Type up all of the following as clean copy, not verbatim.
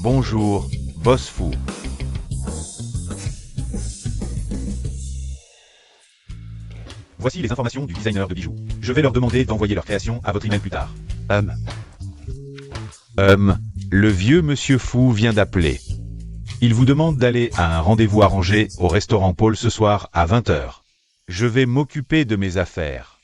Bonjour, boss fou. Voici les informations du designer de bijoux. Je vais leur demander d'envoyer leur création à votre email plus tard. Le vieux monsieur fou vient d'appeler. Il vous demande d'aller à un rendez-vous arrangé au restaurant Paul ce soir à 20h. Je vais m'occuper de mes affaires.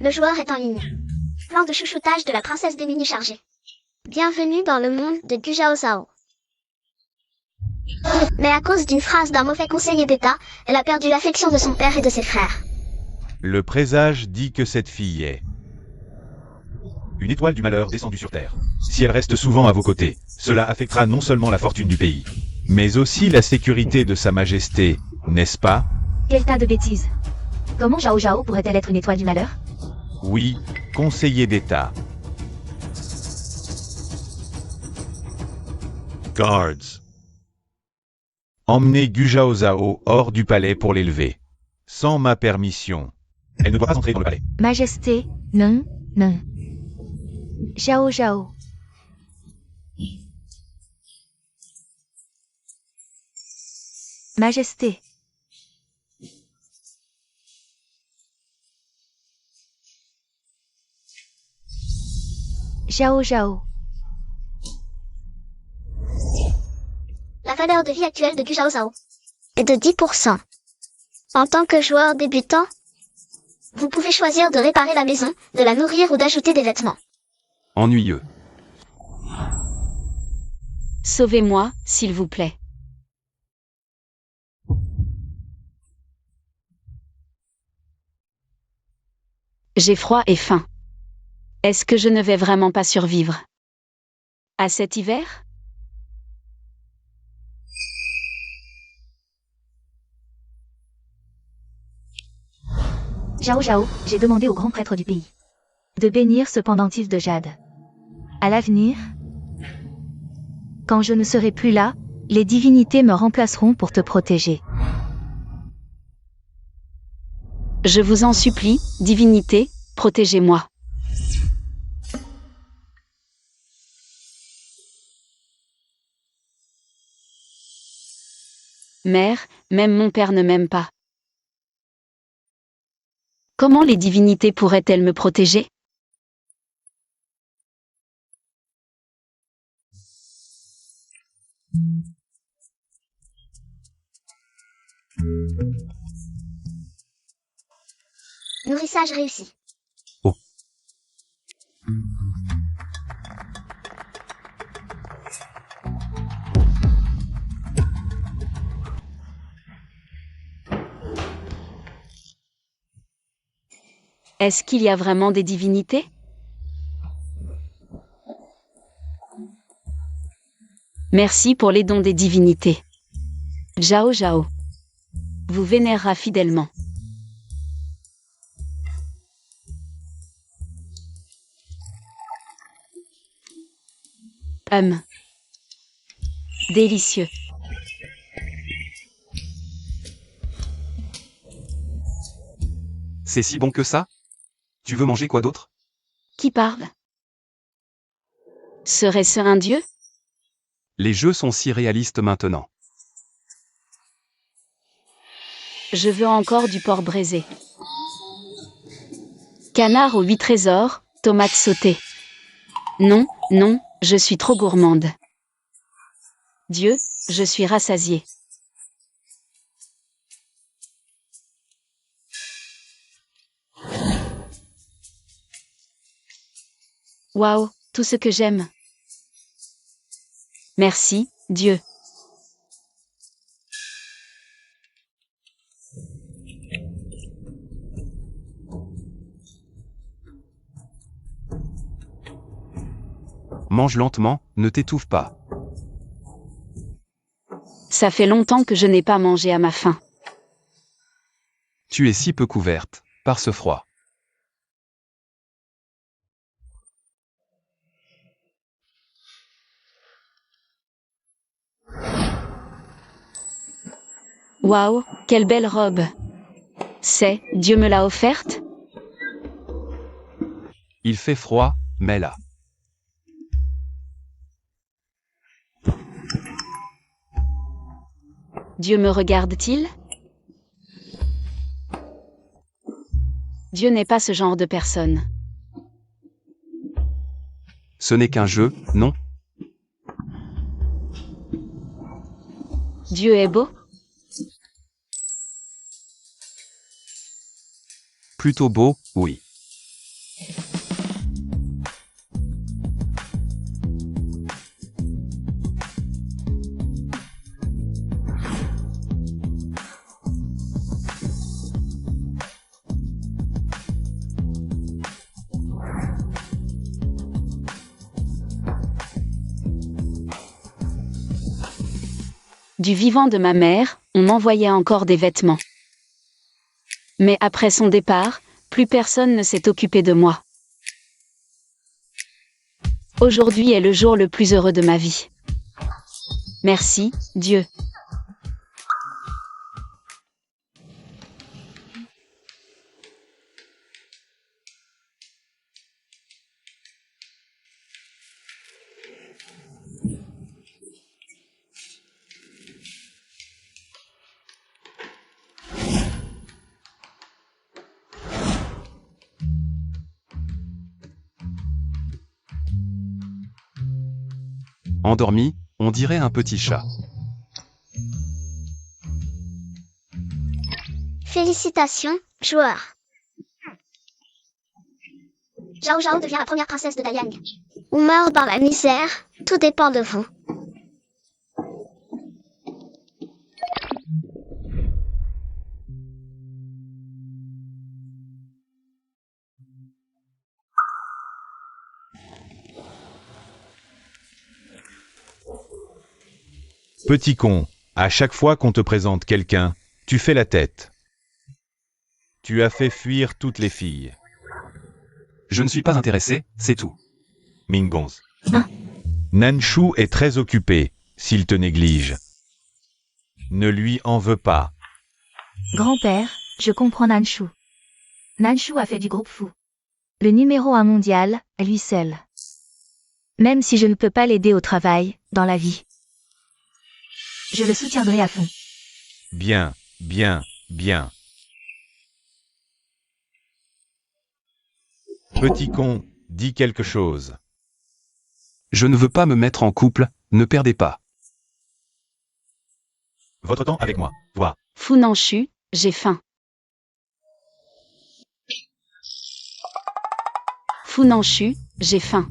Le joueur est en ligne. Plan de chouchoutage de la princesse démunie chargé. Bienvenue dans le monde de Gujao Zhao. Mais à cause d'une phrase d'un mauvais conseiller d'État, elle a perdu l'affection de son père et de ses frères. Le présage dit que cette fille est une étoile du malheur descendue sur Terre. Si elle reste souvent à vos côtés, cela affectera non seulement la fortune du pays, mais aussi la sécurité de Sa Majesté, n'est-ce pas? Quel tas de bêtises. Comment Zhao Zhao pourrait-elle être une étoile du malheur? Oui, conseiller d'État. Guards. Emmenez Gujao Zhao hors du palais pour l'élever. Sans ma permission. Elle ne doit pas entrer dans le palais. Majesté, non, non. Zhao Zhao. Majesté. Zhao Zhao. La valeur de vie actuelle de Gujao Zhao est de 10%. En tant que joueur débutant, vous pouvez choisir de réparer la maison, de la nourrir ou d'ajouter des vêtements. Ennuyeux. Sauvez-moi, s'il vous plaît. J'ai froid et faim. Est-ce que je ne vais vraiment pas survivre à cet hiver? Zhao Zhao, j'ai demandé au grand prêtre du pays de bénir ce pendentif de jade. À l'avenir, quand je ne serai plus là, les divinités me remplaceront pour te protéger. Je vous en supplie, divinité, protégez-moi. Mère, même mon père ne m'aime pas. Comment les divinités pourraient-elles me protéger? Nourrissage réussi. Oh. Est-ce qu'il y a vraiment des divinités? Merci pour les dons des divinités. Zhao Zhao vous vénérera fidèlement. Délicieux. C'est si bon que ça? Tu veux manger quoi d'autre? Qui parle? Serait-ce un dieu? Les jeux sont si réalistes maintenant. Je veux encore du porc braisé. Canard aux 8 trésors, tomates sautées. Non, non, je suis trop gourmande. Dieu, je suis rassasiée. Waouh, tout ce que j'aime. Merci, Dieu. Mange lentement, ne t'étouffe pas. Ça fait longtemps que je n'ai pas mangé à ma faim. Tu es si peu couverte, par ce froid. Waouh, quelle belle robe. C'est, Dieu me l'a offerte? Il fait froid, mais là. Dieu me regarde-t-il? Dieu n'est pas ce genre de personne. Ce n'est qu'un jeu, non? Dieu est beau? Plutôt beau, oui. Du vivant de ma mère, on m'envoyait encore des vêtements. Mais après son départ, plus personne ne s'est occupé de moi. Aujourd'hui est le jour le plus heureux de ma vie. Merci, Dieu. Endormi, on dirait un petit chat. Félicitations, joueur. Zhao Zhao devient la première princesse de Dalian. Ou meurt dans la misère, tout dépend de vous. Petit con, à chaque fois qu'on te présente quelqu'un, tu fais la tête. Tu as fait fuir toutes les filles. Je ne suis pas intéressé, c'est tout. Mingonz. Nanshu est très occupé, s'il te néglige. Ne lui en veux pas. Grand-père, je comprends Nanshu. Nanshu a fait du groupe fou. Le numéro 1 mondial, à lui seul. Même si je ne peux pas l'aider au travail, dans la vie. Je le soutiendrai à fond. Bien, bien, bien. Petit con, dis quelque chose. Je ne veux pas me mettre en couple, ne perdez pas. Votre temps avec moi, toi. Funanchu, j'ai faim. Funanchu, j'ai faim.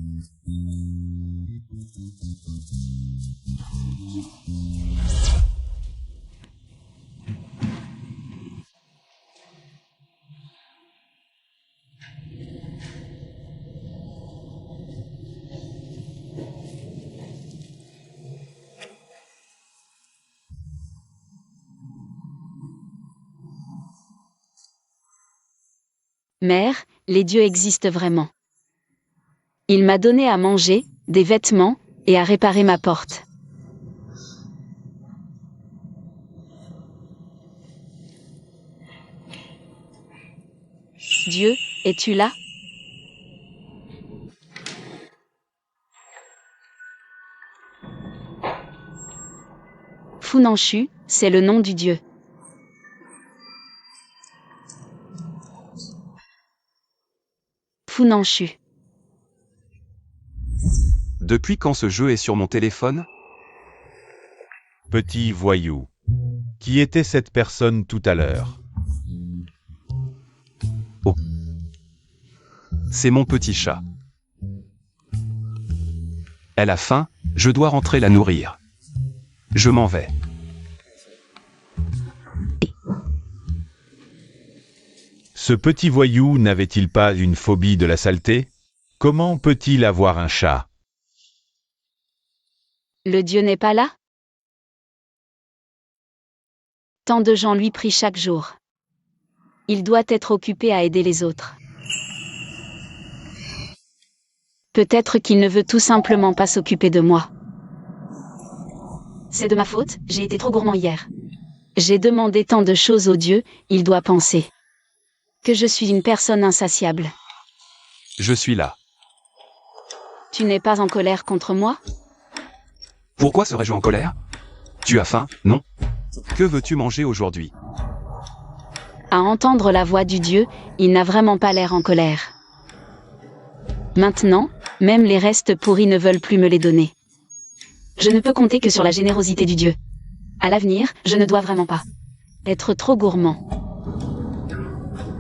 Mère, les dieux existent vraiment. Il m'a donné à manger, des vêtements, et à réparer ma porte. Dieu, es-tu là? Funanchu, c'est le nom du dieu. Funanchu. Depuis quand ce jeu est sur mon téléphone? Petit voyou. Qui était cette personne tout à l'heure? C'est mon petit chat. Elle a faim, je dois rentrer la nourrir. Je m'en vais. Ce petit voyou n'avait-il pas une phobie de la saleté? Comment peut-il avoir un chat? Le Dieu n'est pas là? Tant de gens lui prient chaque jour. Il doit être occupé à aider les autres. Peut-être qu'il ne veut tout simplement pas s'occuper de moi. C'est de ma faute, j'ai été trop gourmand hier. J'ai demandé tant de choses au Dieu, il doit penser que je suis une personne insatiable. Je suis là. Tu n'es pas en colère contre moi? Pourquoi serais-je en colère? Tu as faim, non? Que veux-tu manger aujourd'hui? À entendre la voix du Dieu, il n'a vraiment pas l'air en colère. Maintenant, même les restes pourris ne veulent plus me les donner. Je ne peux compter que sur la générosité du Dieu. À l'avenir, je ne dois vraiment pas être trop gourmand.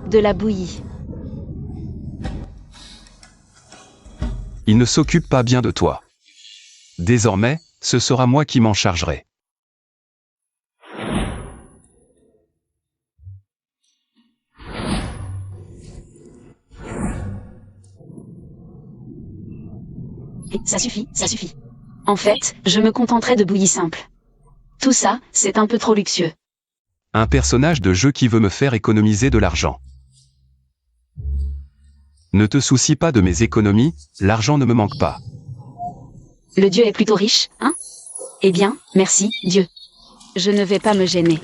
De la bouillie. Il ne s'occupe pas bien de toi. Désormais, ce sera moi qui m'en chargerai. Ça suffit, ça suffit. En fait, je me contenterai de bouillie simple. Tout ça, c'est un peu trop luxueux. Un personnage de jeu qui veut me faire économiser de l'argent. Ne te soucie pas de mes économies, l'argent ne me manque pas. Le Dieu est plutôt riche, hein? Eh bien, merci, Dieu. Je ne vais pas me gêner.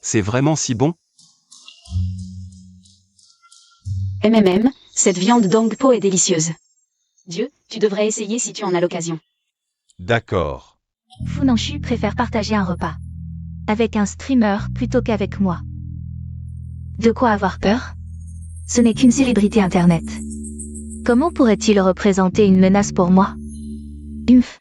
C'est vraiment si bon? Cette viande d'Ongpo est délicieuse. Dieu, tu devrais essayer si tu en as l'occasion. D'accord. Fu Manchu préfère partager un repas avec un streamer plutôt qu'avec moi. De quoi avoir peur? Ce n'est qu'une célébrité internet. Comment pourrait-il représenter une menace pour moi? Humph.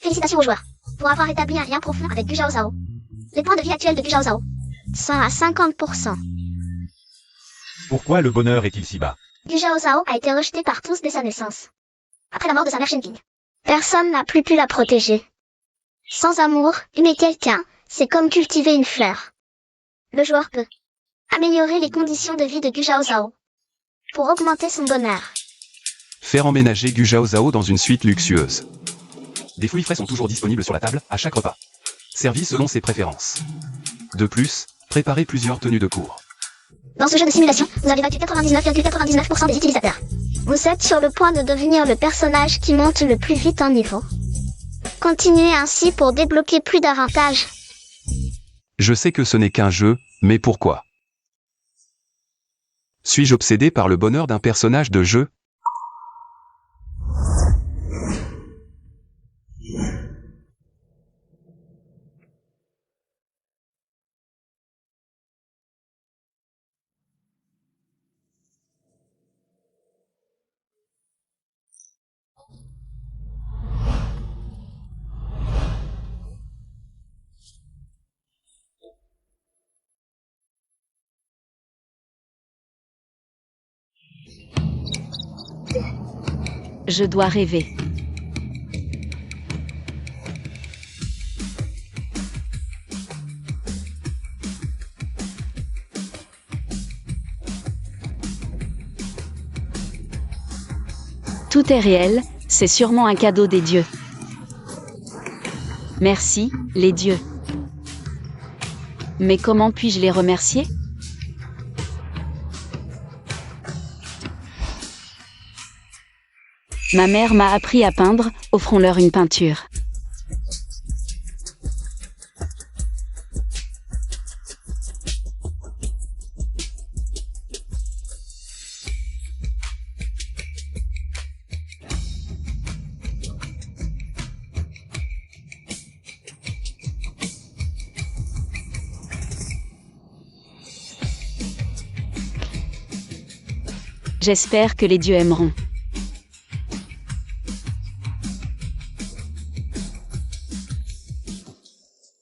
Félicitations aux joueurs pour avoir établi un lien profond avec Gu Zhao. Les points de vie actuels de Gu Zhao sont à 50%. Pourquoi le bonheur est-il si bas? Gu Zhao a été rejeté par tous dès sa naissance. Après la mort de sa mère Shenping, personne n'a plus pu la protéger. Sans amour, aimer quelqu'un, c'est comme cultiver une fleur. Le joueur peut améliorer les conditions de vie de Gu Zhao pour augmenter son bonheur. Faire emménager Gu Zhao dans une suite luxueuse. Des fruits frais sont toujours disponibles sur la table, à chaque repas. Servis selon ses préférences. De plus, préparez plusieurs tenues de cours. Dans ce jeu de simulation, vous avez battu 99,99% des utilisateurs. Vous êtes sur le point de devenir le personnage qui monte le plus vite en niveau. Continuez ainsi pour débloquer plus d'avantages. Je sais que ce n'est qu'un jeu, mais pourquoi? Suis-je obsédé par le bonheur d'un personnage de jeu? Je dois rêver. Tout est réel, c'est sûrement un cadeau des dieux. Merci, les dieux. Mais comment puis-je les remercier? Ma mère m'a appris à peindre, offrons-leur une peinture. J'espère que les dieux aimeront.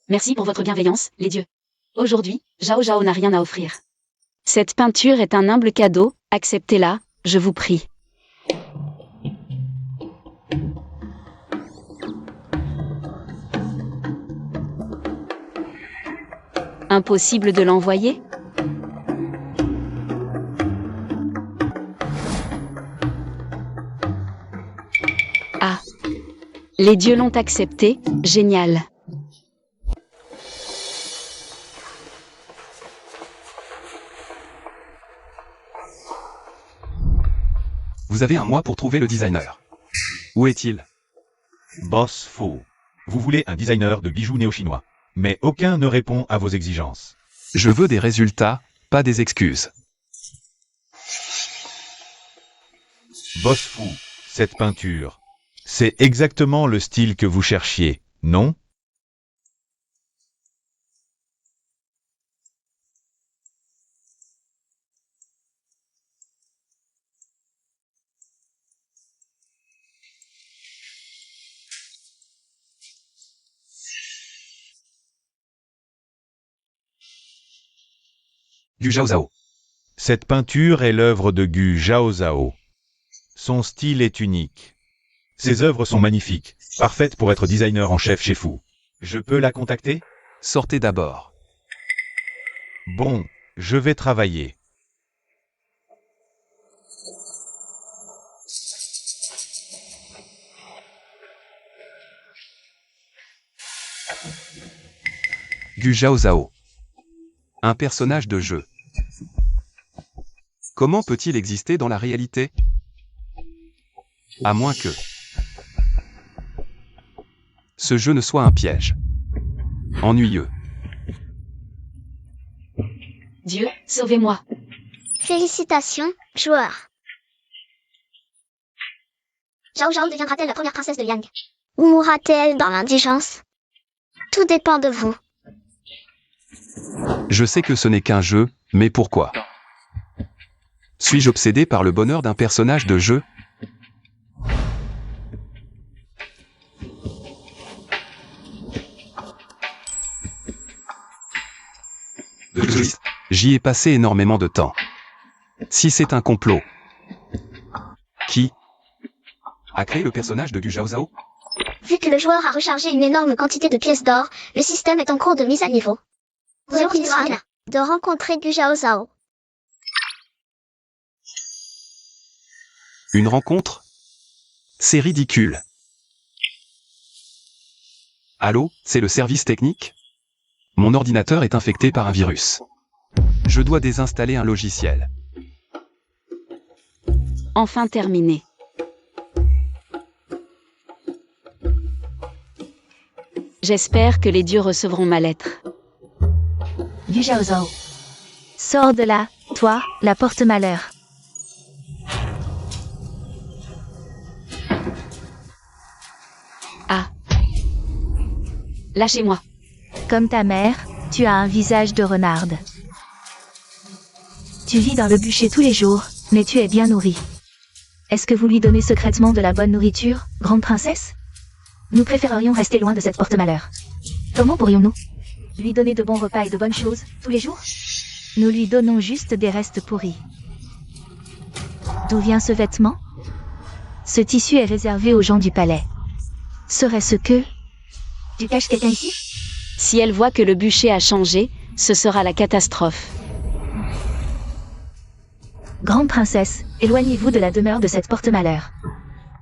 Merci pour votre bienveillance, les dieux. Aujourd'hui, Zhao n'a rien à offrir. Cette peinture est un humble cadeau, acceptez-la, je vous prie. Impossible de l'envoyer? Ah. Les dieux l'ont accepté, génial. Vous avez un mois pour trouver le designer. Où est-il? Boss Fu. Vous voulez un designer de bijoux néo-chinois. Mais aucun ne répond à vos exigences. Je veux des résultats, pas des excuses. Boss Fu, cette peinture. C'est exactement le style que vous cherchiez, non? Gu Zhao. Cette peinture est l'œuvre de Gu Zhao. Son style est unique. Ses œuvres sont magnifiques, parfaites pour être designer en chef chez Fu. Je peux la contacter? Sortez d'abord. Bon, je vais travailler. Gu Zhao. Un personnage de jeu. Comment peut-il exister dans la réalité? À moins que ce jeu ne soit un piège. Ennuyeux. Dieu, sauvez-moi. Félicitations, joueur. Zhao Zhao deviendra-t-elle la première princesse de Liang? Ou mourra-t-elle dans l'indigence? Tout dépend de vous. Je sais que ce n'est qu'un jeu, mais pourquoi? Suis-je obsédé par le bonheur d'un personnage de jeu? J'y ai passé énormément de temps. Si c'est un complot. Qui a créé le personnage de Gu Zhao? Vu que le joueur a rechargé une énorme quantité de pièces d'or, le système est en cours de mise à niveau. Vous finirez de rencontrer Gu Zhao. Une rencontre? C'est ridicule. Allô, c'est le service technique? Mon ordinateur est infecté par un virus. Je dois désinstaller un logiciel. Enfin terminé. J'espère que les dieux recevront ma lettre. Gu Zhao. Sors de là, toi, la porte-malheur. Ah. Lâchez-moi. Comme ta mère, tu as un visage de renarde. Tu vis dans le bûcher tous les jours, mais tu es bien nourrie. Est-ce que vous lui donnez secrètement de la bonne nourriture, grande princesse? Nous préférerions rester loin de cette porte-malheur. Comment pourrions-nous lui donner de bons repas et de bonnes choses, tous les jours? Nous lui donnons juste des restes pourris. D'où vient ce vêtement? Ce tissu est réservé aux gens du palais. Serait-ce que... Tu caches quelqu'un ici? Si elle voit que le bûcher a changé, ce sera la catastrophe. Grande princesse, éloignez-vous de la demeure de cette porte-malheur.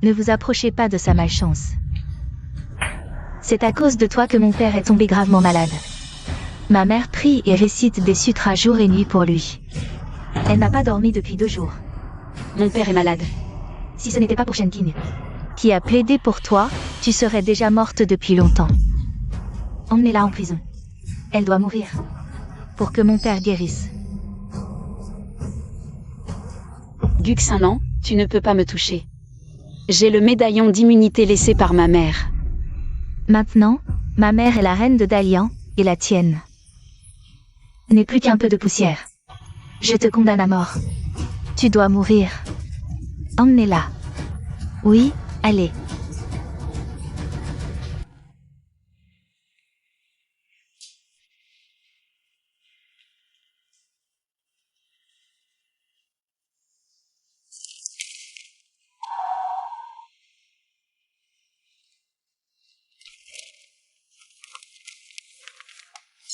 Ne vous approchez pas de sa malchance. C'est à cause de toi que mon père est tombé gravement malade. Ma mère prie et récite des sutras jour et nuit pour lui. Elle n'a pas dormi depuis 2 jours. Mon père est malade. Si ce n'était pas pour Shen Qing, qui a plaidé pour toi, tu serais déjà morte depuis longtemps. Emmenez-la en prison. Elle doit mourir. Pour que mon père guérisse. Gu Xinlan, tu ne peux pas me toucher. J'ai le médaillon d'immunité laissé par ma mère. Maintenant, ma mère est la reine de Dalian, et la tienne n'est plus qu'un peu de poussière. Je te condamne à mort. Tu dois mourir. Emmenez-la. Oui, allez.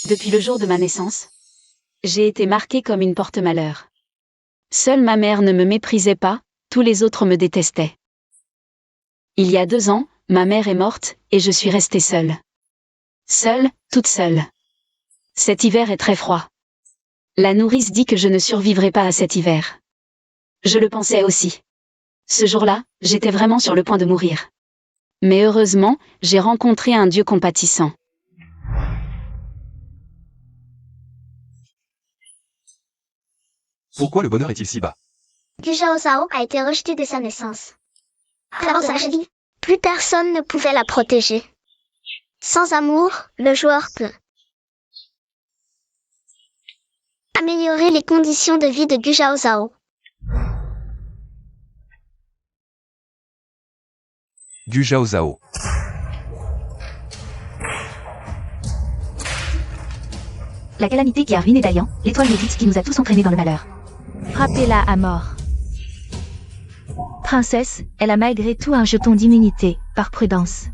Depuis le jour de ma naissance, j'ai été marquée comme une porte-malheur. Seule ma mère ne me méprisait pas, tous les autres me détestaient. Il y a 2 ans, ma mère est morte, et je suis restée seule. Seule, toute seule. Cet hiver est très froid. La nourrice dit que je ne survivrai pas à cet hiver. Je le pensais aussi. Ce jour-là, j'étais vraiment sur le point de mourir. Mais heureusement, j'ai rencontré un Dieu compatissant. Pourquoi le bonheur est-il si bas? Gu Zhao a été rejetée dès sa naissance. Avant sa vie, plus personne ne pouvait la protéger. Sans amour, le joueur peut améliorer les conditions de vie de Gu Zhao. Gu Zhao. La calamité qui a ruiné Dalian, l'étoile maudite qui nous a tous entraînés dans le malheur. Frappez-la à mort. Princesse, elle a malgré tout un jeton d'immunité, par prudence.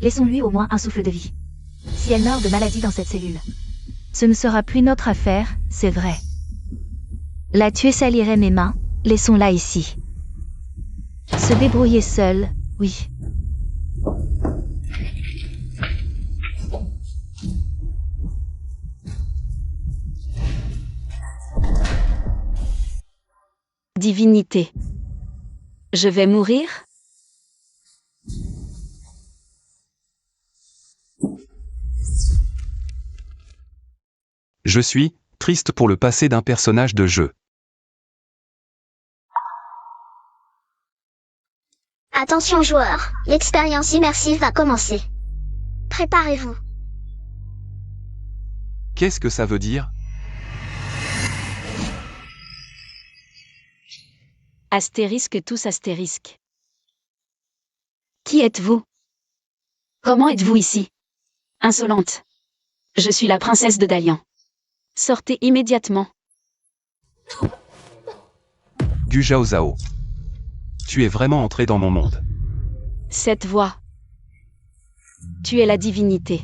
Laissons-lui au moins un souffle de vie. Si elle meurt de maladie dans cette cellule, ce ne sera plus notre affaire, c'est vrai. La tuer salirait mes mains, laissons-la ici. Se débrouiller seule, oui. Divinité. Je vais mourir? Je suis triste pour le passé d'un personnage de jeu. Attention joueurs, l'expérience immersive va commencer. Préparez-vous. Qu'est-ce que ça veut dire? Astérisque tous astérisque. Qui êtes-vous? Comment êtes-vous ici? Insolente. Je suis la princesse de Dalian. Sortez immédiatement. Gu Zhao. Tu es vraiment entré dans mon monde. Cette voix. Tu es la divinité.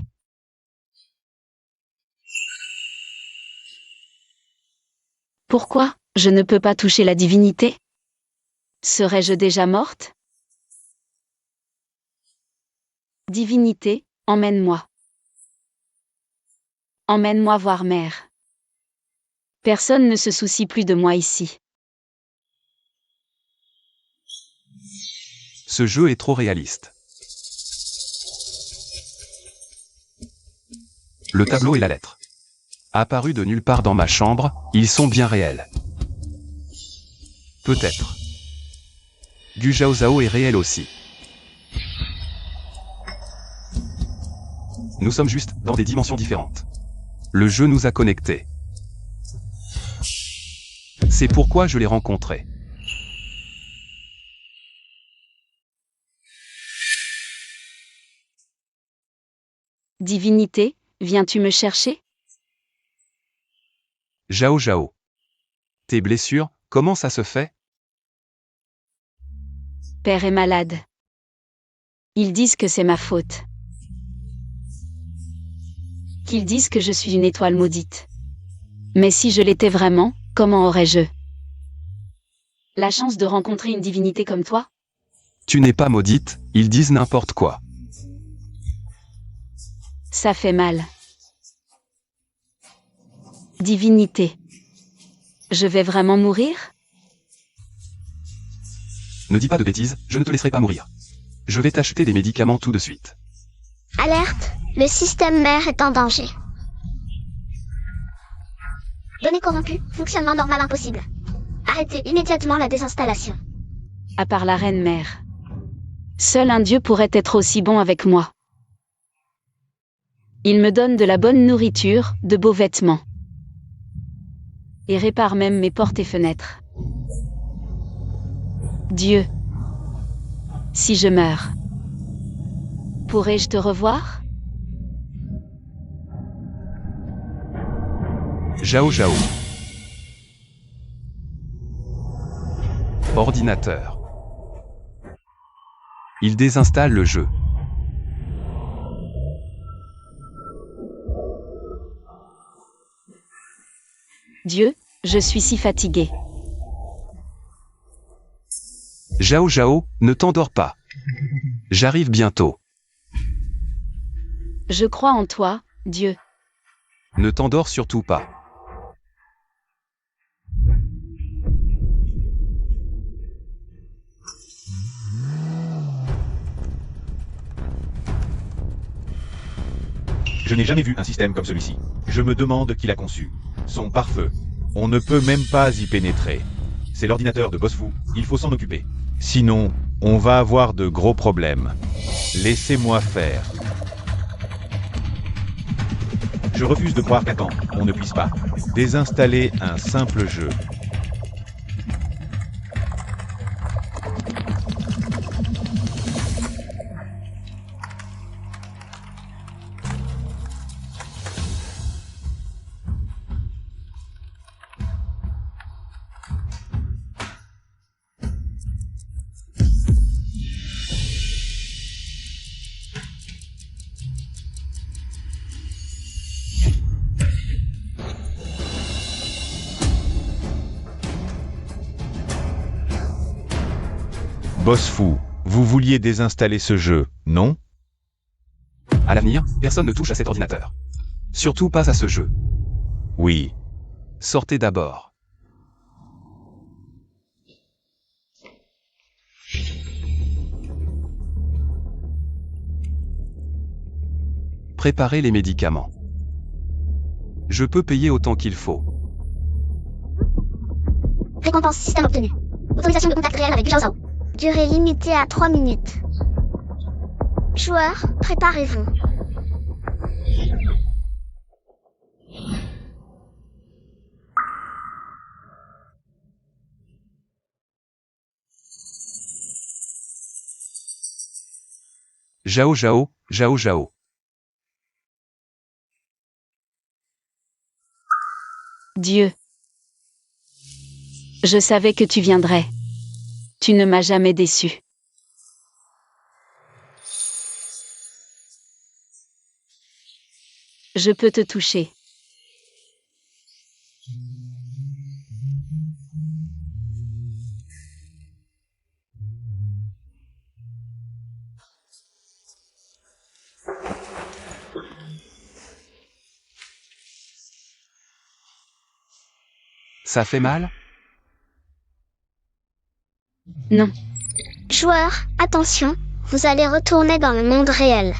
Pourquoi je ne peux pas toucher la divinité? Serais-je déjà morte? Divinité, emmène-moi. Emmène-moi voir mère. Personne ne se soucie plus de moi ici. Ce jeu est trop réaliste. Le tableau et la lettre. Apparus de nulle part dans ma chambre, ils sont bien réels. Peut-être. Gu Zhao est réel aussi. Nous sommes juste dans des dimensions différentes. Le jeu nous a connectés. C'est pourquoi je l'ai rencontré. Divinité, viens-tu me chercher? Zhao. Tes blessures, comment ça se fait? Père est malade. Ils disent que c'est ma faute. Qu'ils disent que je suis une étoile maudite. Mais si je l'étais vraiment, comment aurais-je la chance de rencontrer une divinité comme toi? Tu n'es pas maudite, ils disent n'importe quoi. Ça fait mal. Divinité. Je vais vraiment mourir? Ne dis pas de bêtises, je ne te laisserai pas mourir. Je vais t'acheter des médicaments tout de suite. Alerte, le système mère est en danger. Données corrompues, fonctionnement normal impossible. Arrêtez immédiatement la désinstallation. À part la reine mère. Seul un dieu pourrait être aussi bon avec moi. Il me donne de la bonne nourriture, de beaux vêtements. Et répare même mes portes et fenêtres. Dieu. Si je meurs, pourrais-je te revoir? Zhao. Ordinateur. Il désinstalle le jeu. Dieu, je suis si fatigué. Zhao, ne t'endors pas. J'arrive bientôt. Je crois en toi, Dieu. Ne t'endors surtout pas. Je n'ai jamais vu un système comme celui-ci. Je me demande qui l'a conçu. Son pare-feu. On ne peut même pas y pénétrer. C'est l'ordinateur de Bosfou, il faut s'en occuper. Sinon, on va avoir de gros problèmes. Laissez-moi faire. Je refuse de croire qu'à temps, on ne puisse pas désinstaller un simple jeu. Bosfou, vous vouliez désinstaller ce jeu, non? À l'avenir, personne ne touche à cet ordinateur. Surtout pas à ce jeu. Oui. Sortez d'abord. Préparez les médicaments. Je peux payer autant qu'il faut. Récompense système obtenue. Autorisation de contact réel avec Zhao Zhao. Durée limitée à 3 minutes. Joueurs, préparez-vous. Zhao Zhao, Zhao Zhao. Dieu. Je savais que tu viendrais. Tu ne m'as jamais déçu. Je peux te toucher. Ça fait mal? Non. Joueurs, attention, vous allez retourner dans le monde réel.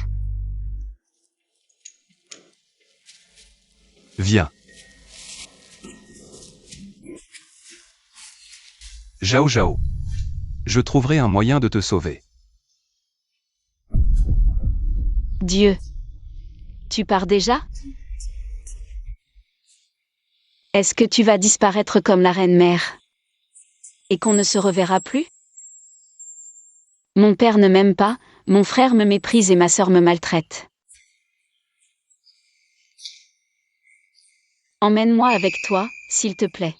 Viens. Zhao Zhao. Je trouverai un moyen de te sauver. Dieu. Tu pars déjà? Est-ce que tu vas disparaître comme la reine-mère? Et qu'on ne se reverra plus? Mon père ne m'aime pas, mon frère me méprise et ma sœur me maltraite. Emmène-moi avec toi, s'il te plaît.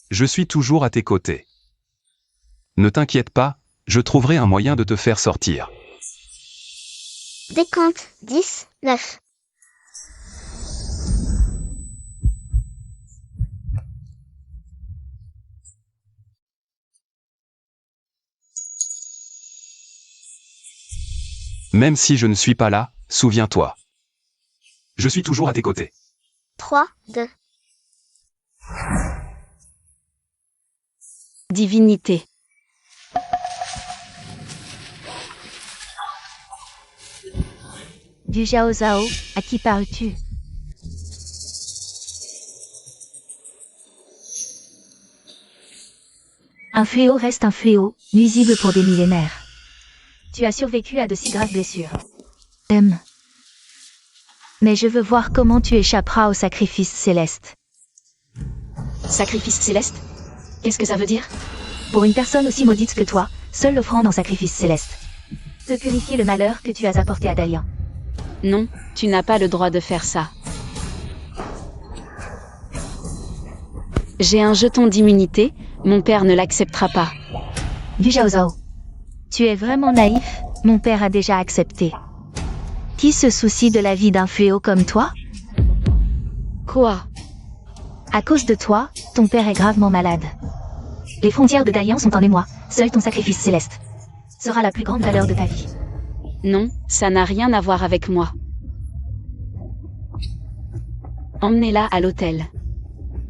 Je suis toujours à tes côtés. Ne t'inquiète pas, je trouverai un moyen de te faire sortir. Décompte 10, 9. Même si je ne suis pas là, souviens-toi. Je suis toujours à tes côtés. 3, 2. Divinité. Du Zhao Zhao, à qui parles-tu? Un fléau reste un fléau, nuisible pour des millénaires. Tu as survécu à de si graves blessures. Mais je veux voir comment tu échapperas au sacrifice céleste. Sacrifice céleste? Qu'est-ce que ça veut dire? Pour une personne aussi maudite que toi, seule l'offrande en sacrifice céleste peut purifier le malheur que tu as apporté à Dalian. Non, tu n'as pas le droit de faire ça. J'ai un jeton d'immunité, mon père ne l'acceptera pas. Du Zhao Zhao. Tu es vraiment naïf, mon père a déjà accepté. Qui se soucie de la vie d'un fléau comme toi? Quoi? À cause de toi, ton père est gravement malade. Les frontières de Dalian sont en émoi, seul ton sacrifice céleste sera la plus grande valeur de ta vie. Non, ça n'a rien à voir avec moi. Emmenez-la à l'hôtel.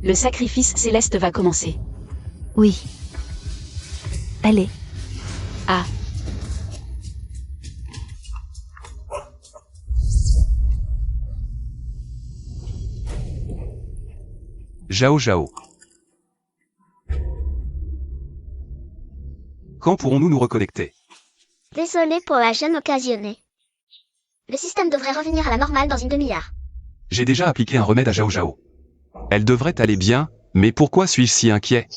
Le sacrifice céleste va commencer. Oui. Allez. Ah. Zhao Zhao. Quand pourrons-nous nous reconnecter? Désolé pour la gêne occasionnée. Le système devrait revenir à la normale dans une demi-heure. J'ai déjà appliqué un remède à Zhao Zhao. Elle devrait aller bien, mais pourquoi suis-je si inquiet?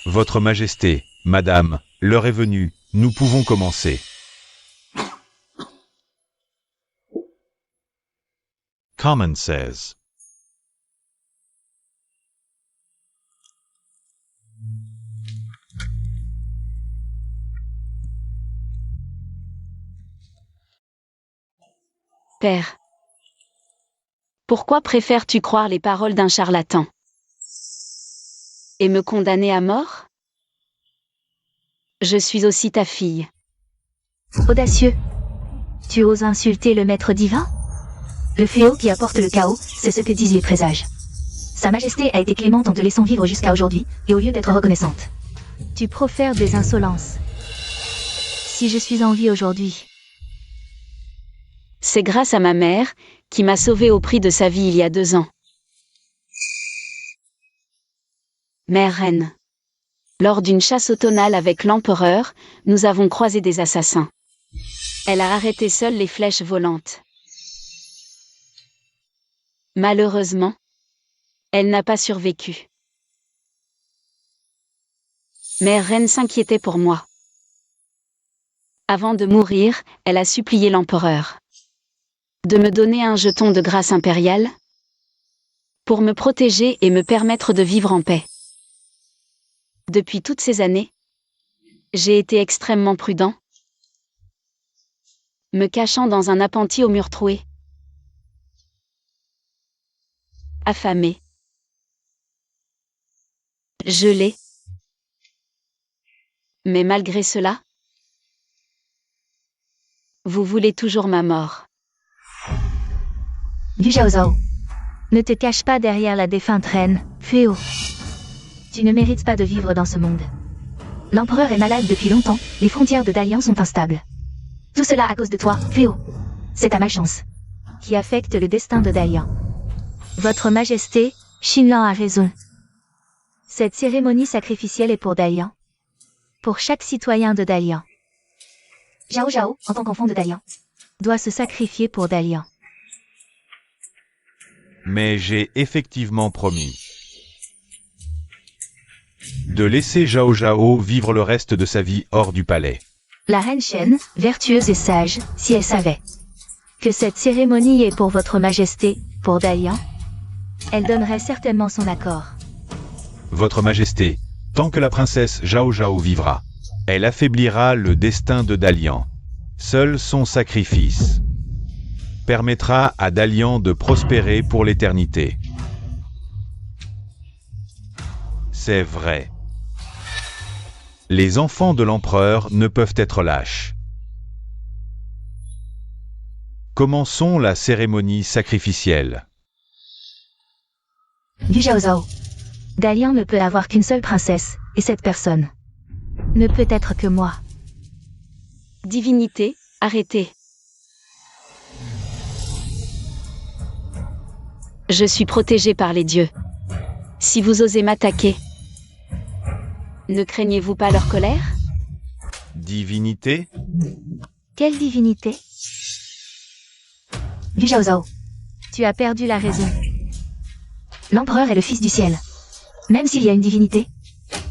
Votre Majesté, Madame, l'heure est venue, nous pouvons commencer. Common says. Père. Pourquoi préfères-tu croire les paroles d'un charlatan? Et me condamner à mort? Je suis aussi ta fille. Audacieux. Tu oses insulter le maître divin? Le fléau qui apporte le chaos, c'est ce que disent les présages. Sa Majesté a été clémente en te laissant vivre jusqu'à aujourd'hui, et au lieu d'être reconnaissante, tu profères des insolences. Si je suis en vie aujourd'hui, C'est grâce à ma mère, qui m'a sauvée au prix de sa vie il y a 2 ans. Mère reine. Lors d'une chasse automnale avec l'empereur, nous avons croisé des assassins. Elle a arrêté seule les flèches volantes. Malheureusement, elle n'a pas survécu. Mère reine s'inquiétait pour moi. Avant de mourir, elle a supplié l'empereur de me donner un jeton de grâce impériale pour me protéger et me permettre de vivre en paix. Depuis toutes ces années, j'ai été extrêmement prudent, me cachant dans un appentis au mur troué, affamé, gelé. Mais malgré cela, vous voulez toujours ma mort. Du Zhao Zhao. Ne te cache pas derrière la défunte reine, fléau. Tu ne mérites pas de vivre dans ce monde. L'empereur est malade depuis longtemps, les frontières de Dalian sont instables. Tout cela à cause de toi, fléau. C'est ta malchance qui affecte le destin de Dalian. Votre Majesté, Xinlan a raison. Cette cérémonie sacrificielle est pour Dalian. Pour chaque citoyen de Dalian. Zhao Zhao, en tant qu'enfant de Dalian, doit se sacrifier pour Dalian. Mais j'ai effectivement promis de laisser Zhao Zhao vivre le reste de sa vie hors du palais. La reine Shen, vertueuse et sage, si elle savait que cette cérémonie est pour votre Majesté, pour Dalian, elle donnerait certainement son accord. Votre Majesté, tant que la princesse Zhao Zhao vivra, elle affaiblira le destin de Dalian. Seul son sacrifice permettra à Dalian de prospérer pour l'éternité. C'est vrai. Les enfants de l'empereur ne peuvent être lâches. Commençons la cérémonie sacrificielle. Du Zhao Zhao. Dalian ne peut avoir qu'une seule princesse, et cette personne ne peut être que moi. Divinité, arrêtez. Je suis protégée par les dieux. Si vous osez m'attaquer, ne craignez-vous pas leur colère? Divinité? Quelle divinité? Du Zhao Zhao. Tu as perdu la raison. L'empereur est le fils du ciel. Même s'il y a une divinité,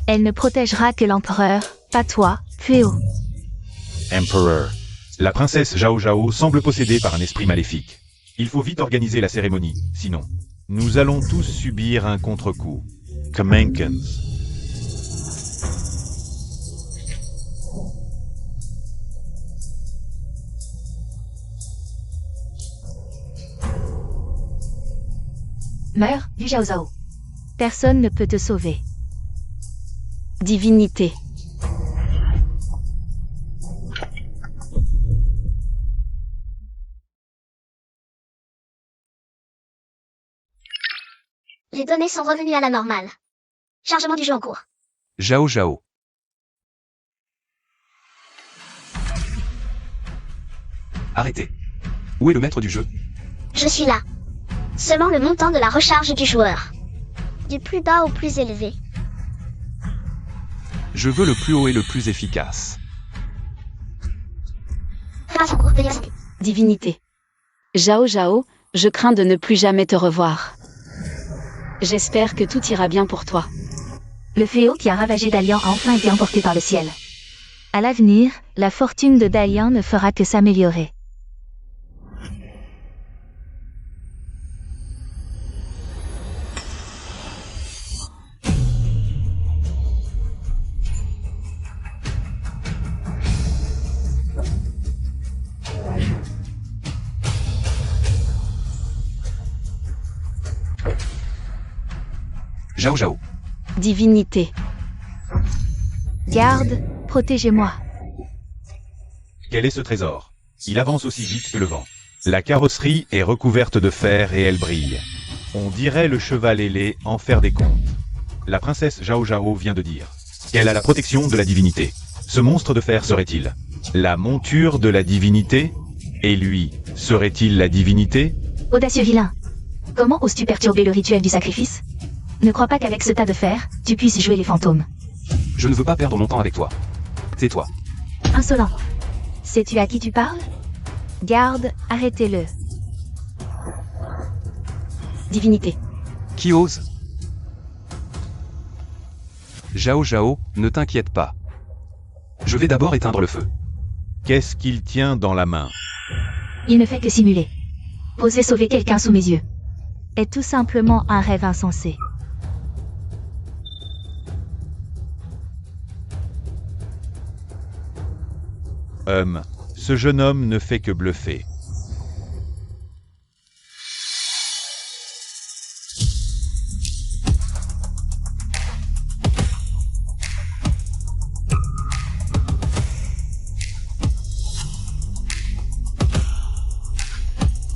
elle ne protégera que l'empereur, pas toi, fléau. Emperor. La princesse Zhao Zhao semble possédée par un esprit maléfique. Il faut vite organiser la cérémonie, sinon, nous allons tous subir un contre-coup. Kamenkans. Meurs, du Zhao Zhao. Personne ne peut te sauver. Divinité. Les données sont revenues à la normale. Chargement du jeu en cours. Zhao Zhao. Arrêtez. Où est le maître du jeu? Je suis là. selon le montant de la recharge du joueur. Du plus bas au plus élevé. Je veux le plus haut et le plus efficace. Divinité. Zhao Zhao, je crains de ne plus jamais te revoir. J'espère que tout ira bien pour toi. Le fléau qui a ravagé Dalian a enfin été emporté par le ciel. À l'avenir, la fortune de Dalian ne fera que s'améliorer. Zhao Zhao. Divinité. Garde, protégez-moi. Quel est ce trésor? Il avance aussi vite que le vent. La carrosserie est recouverte de fer et elle brille. On dirait le cheval ailé en faire des comptes. La princesse Zhao Zhao vient de dire qu'elle a la protection de la divinité. Ce monstre de fer serait-il la monture de la divinité? Et lui, serait-il la divinité? Audacieux vilain. Comment oses-tu perturber le rituel du sacrifice? Ne crois pas qu'avec ce tas de fer, tu puisses jouer les fantômes. Je ne veux pas perdre mon temps avec toi. Tais-toi. Insolent. Sais-tu à qui tu parles? Garde, arrêtez-le. Divinité. Qui ose? Zhao Zhao, ne t'inquiète pas. Je vais d'abord éteindre le feu. Qu'est-ce qu'il tient dans la main? Il ne fait que simuler. Oser sauver quelqu'un sous mes yeux. Est tout simplement un rêve insensé. Ce jeune homme ne fait que bluffer.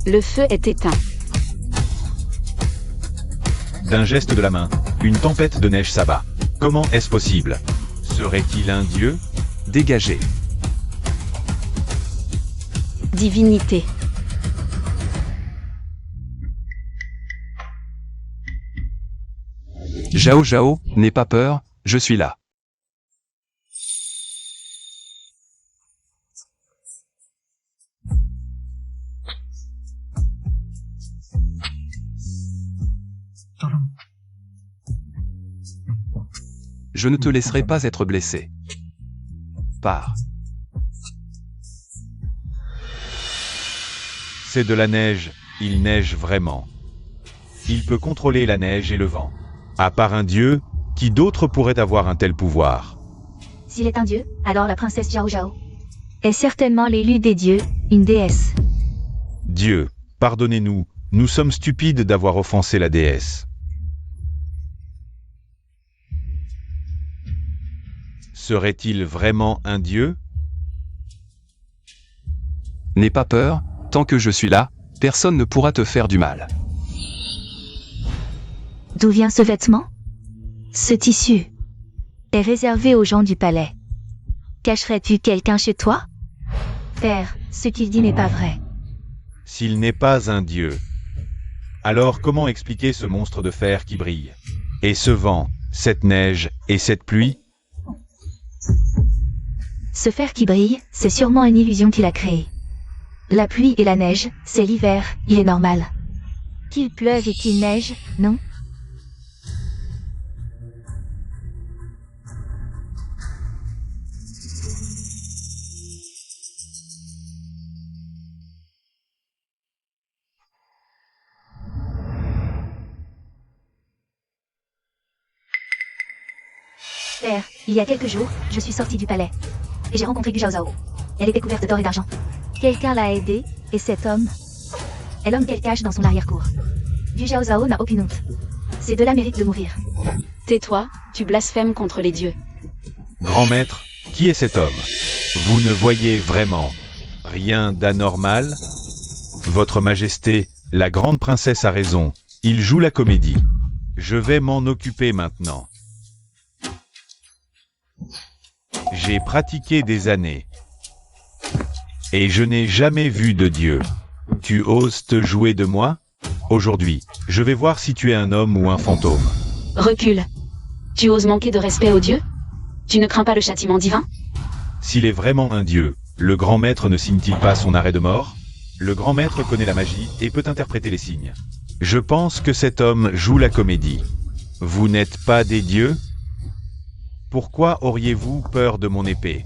Le feu est éteint. D'un geste de la main, une tempête de neige s'abat. Comment est-ce possible? Serait-il un dieu? Dégagez. Divinité. Zhao Zhao, n'aie pas peur, je suis là. Je ne te laisserai pas être blessé. Pars. C'est de la neige, il neige vraiment. Il peut contrôler la neige et le vent. À part un dieu, qui d'autre pourrait avoir un tel pouvoir? S'il est un dieu, alors la princesse Zhao Zhao est certainement l'élu des dieux, une déesse. Dieu, pardonnez-nous, nous sommes stupides d'avoir offensé la déesse. Serait-il vraiment un dieu? N'aie pas peur, tant que je suis là, personne ne pourra te faire du mal. D'où vient ce vêtement? Ce tissu est réservé aux gens du palais. Cacherais-tu quelqu'un chez toi? Père, ce qu'il dit n'est pas vrai. S'il n'est pas un dieu, alors comment expliquer ce monstre de fer qui brille? Et ce vent, cette neige et cette pluie? Ce fer qui brille, c'est sûrement une illusion qu'il a créée. La pluie et la neige, c'est l'hiver, il est normal. Qu'il pleuve et qu'il neige, non? Père, il y a quelques jours, je suis sortie du palais. Et j'ai rencontré Gu Zhao Zhao. Elle était couverte d'or et d'argent. Quelqu'un l'a aidée, et cet homme est l'homme qu'elle cache dans son arrière-cour. Gu Zhao Zhao n'a aucune honte. Ces deux-là méritent de mourir. Tais-toi, tu blasphèmes contre les dieux. Grand maître, qui est cet homme? Vous ne voyez vraiment rien d'anormal? Votre Majesté, la grande princesse a raison, il joue la comédie. Je vais m'en occuper maintenant. J'ai pratiqué des années. Et je n'ai jamais vu de Dieu. Tu oses te jouer de moi? Aujourd'hui, je vais voir si tu es un homme ou un fantôme. Recule. Tu oses manquer de respect aux dieux? Tu ne crains pas le châtiment divin? S'il est vraiment un dieu, le grand maître ne signe-t-il pas son arrêt de mort? Le grand maître connaît la magie et peut interpréter les signes. Je pense que cet homme joue la comédie. Vous n'êtes pas des dieux? Pourquoi auriez-vous peur de mon épée?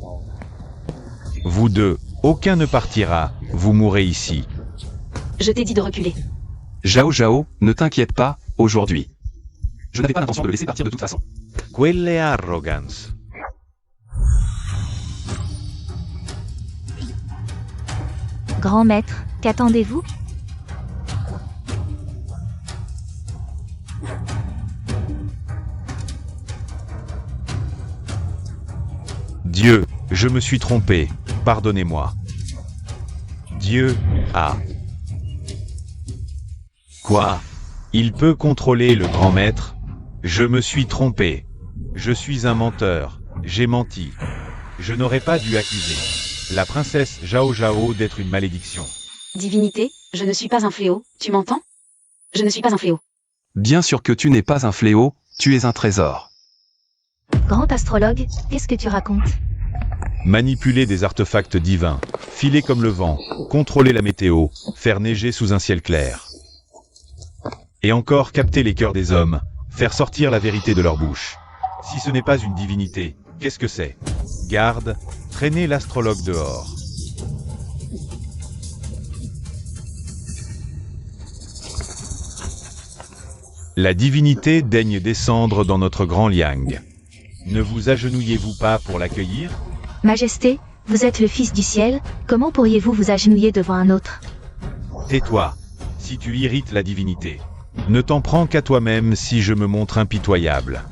Vous deux, aucun ne partira, vous mourrez ici. Je t'ai dit de reculer. Zhao Zhao, ne t'inquiète pas, aujourd'hui. Je n'avais pas l'intention de le laisser partir de toute façon. Quelle arrogance. Grand maître, qu'attendez-vous? Dieu, je me suis trompé, pardonnez-moi. Dieu a. Quoi? Il peut contrôler le grand maître? Je me suis trompé. Je suis un menteur, j'ai menti. Je n'aurais pas dû accuser la princesse Zhao Zhao d'être une malédiction. Divinité, je ne suis pas un fléau, tu m'entends? Je ne suis pas un fléau. Bien sûr que tu n'es pas un fléau, tu es un trésor. Grand astrologue, qu'est-ce que tu racontes? Manipuler des artefacts divins, filer comme le vent, contrôler la météo, faire neiger sous un ciel clair. Et encore capter les cœurs des hommes, faire sortir la vérité de leur bouche. Si ce n'est pas une divinité, qu'est-ce que c'est? Garde, traînez l'astrologue dehors. La divinité daigne descendre dans notre grand liang. Ne vous agenouillez-vous pas pour l'accueillir? Majesté, vous êtes le fils du ciel, comment pourriez-vous vous agenouiller devant un autre? Tais-toi, si tu irrites la divinité. Ne t'en prends qu'à toi-même si je me montre impitoyable.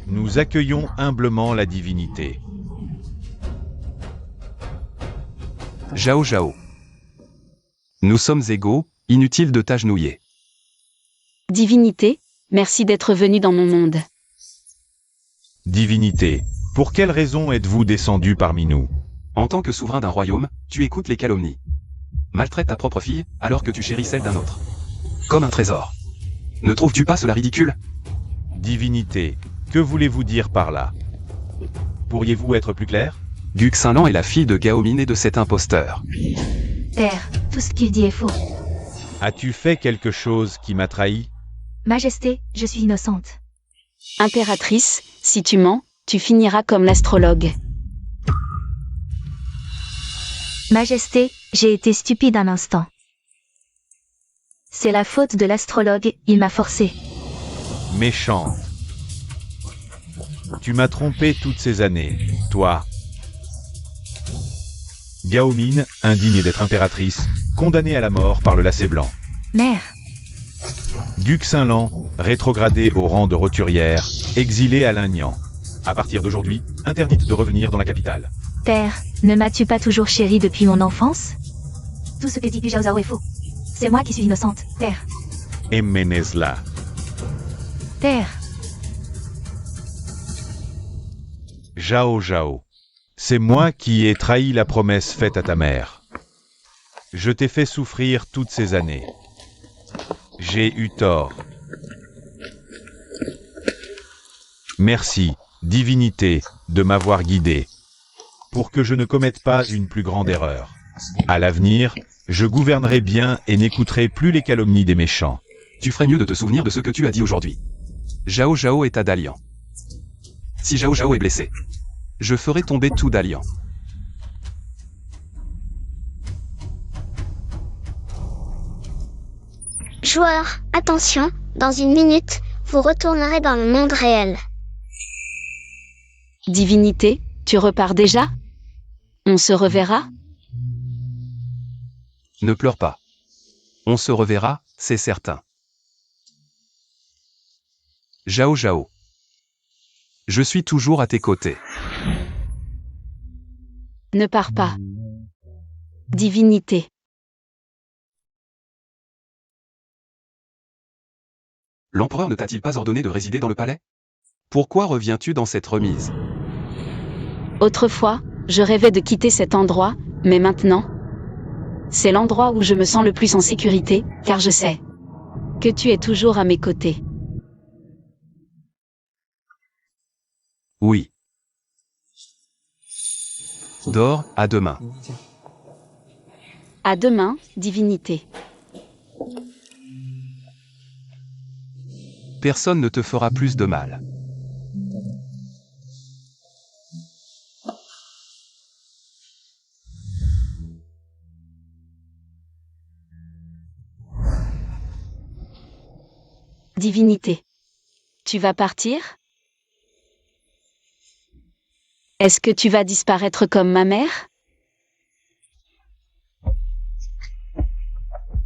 Nous accueillons humblement la divinité. Zhao Zhao. Nous sommes égaux, inutile de t'agenouiller. Divinité, merci d'être venu dans mon monde. Divinité, pour quelle raison êtes-vous descendu parmi nous? En tant que souverain d'un royaume, tu écoutes les calomnies. Maltraite ta propre fille, alors que tu chéris celle d'un autre. Comme un trésor. Ne trouves-tu pas cela ridicule? Divinité, que voulez-vous dire par là? Pourriez-vous être plus clair? Gu Xinlan est la fille de Gao Min et de cet imposteur. Père, tout ce qu'il dit est faux. As-tu fait quelque chose qui m'a trahi? Majesté, je suis innocente. Impératrice, si tu mens, tu finiras comme l'astrologue. Majesté, j'ai été stupide un instant. C'est la faute de l'astrologue, il m'a forcé. Méchante. Tu m'as trompé toutes ces années, toi. Gao Min, indigne d'être impératrice, condamnée à la mort par le lacet blanc. Mère, Gu Xinlan, rétrogradée au rang de roturière, exilée à Lingnan. À partir d'aujourd'hui, interdite de revenir dans la capitale. père, ne m'as-tu pas toujours chérie depuis mon enfance? Tout ce que dit Zhao Zhao est faux. C'est moi qui suis innocente, père. Emenezla. Père, Zhao Zhao. C'est moi qui ai trahi la promesse faite à ta mère. Je t'ai fait souffrir toutes ces années. J'ai eu tort. Merci, divinité, de m'avoir guidé, pour que je ne commette pas une plus grande erreur. À l'avenir, je gouvernerai bien et n'écouterai plus les calomnies des méchants. Tu ferais mieux de te souvenir de ce que tu as dit aujourd'hui. Zhao Zhao est à Dalian. Si Zhao Zhao est blessé, je ferai tomber tout Dalian. Joueurs, attention, dans une minute, vous retournerez dans le monde réel. Divinité, tu repars déjà? On se reverra? Ne pleure pas. On se reverra, c'est certain. Zhao Zhao. Je suis toujours à tes côtés. Ne pars pas. Divinité. L'empereur ne t'a-t-il pas ordonné de résider dans le palais? Pourquoi reviens-tu dans cette remise? Autrefois, Je rêvais de quitter cet endroit, mais maintenant, c'est l'endroit où je me sens le plus en sécurité, car je sais que tu es toujours à mes côtés. Oui. Dors, à demain. À demain, divinité. Personne ne te fera plus de mal. Divinité. Tu vas partir? Est-ce que tu vas disparaître comme ma mère?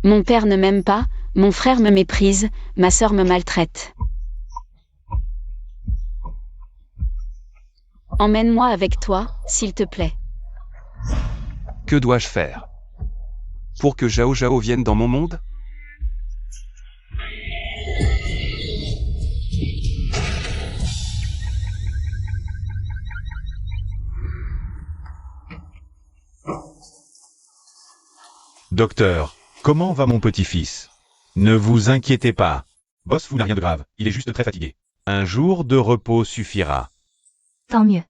Mon père ne m'aime pas, mon frère me méprise, ma sœur me maltraite. Emmène-moi avec toi, s'il te plaît. Que dois-je faire? Pour que Zhao Zhao vienne dans mon monde? Docteur, comment va mon petit-fils? Ne vous inquiétez pas. Boss Fu n'a rien de grave, il est juste très fatigué. Un jour de repos suffira. Tant mieux.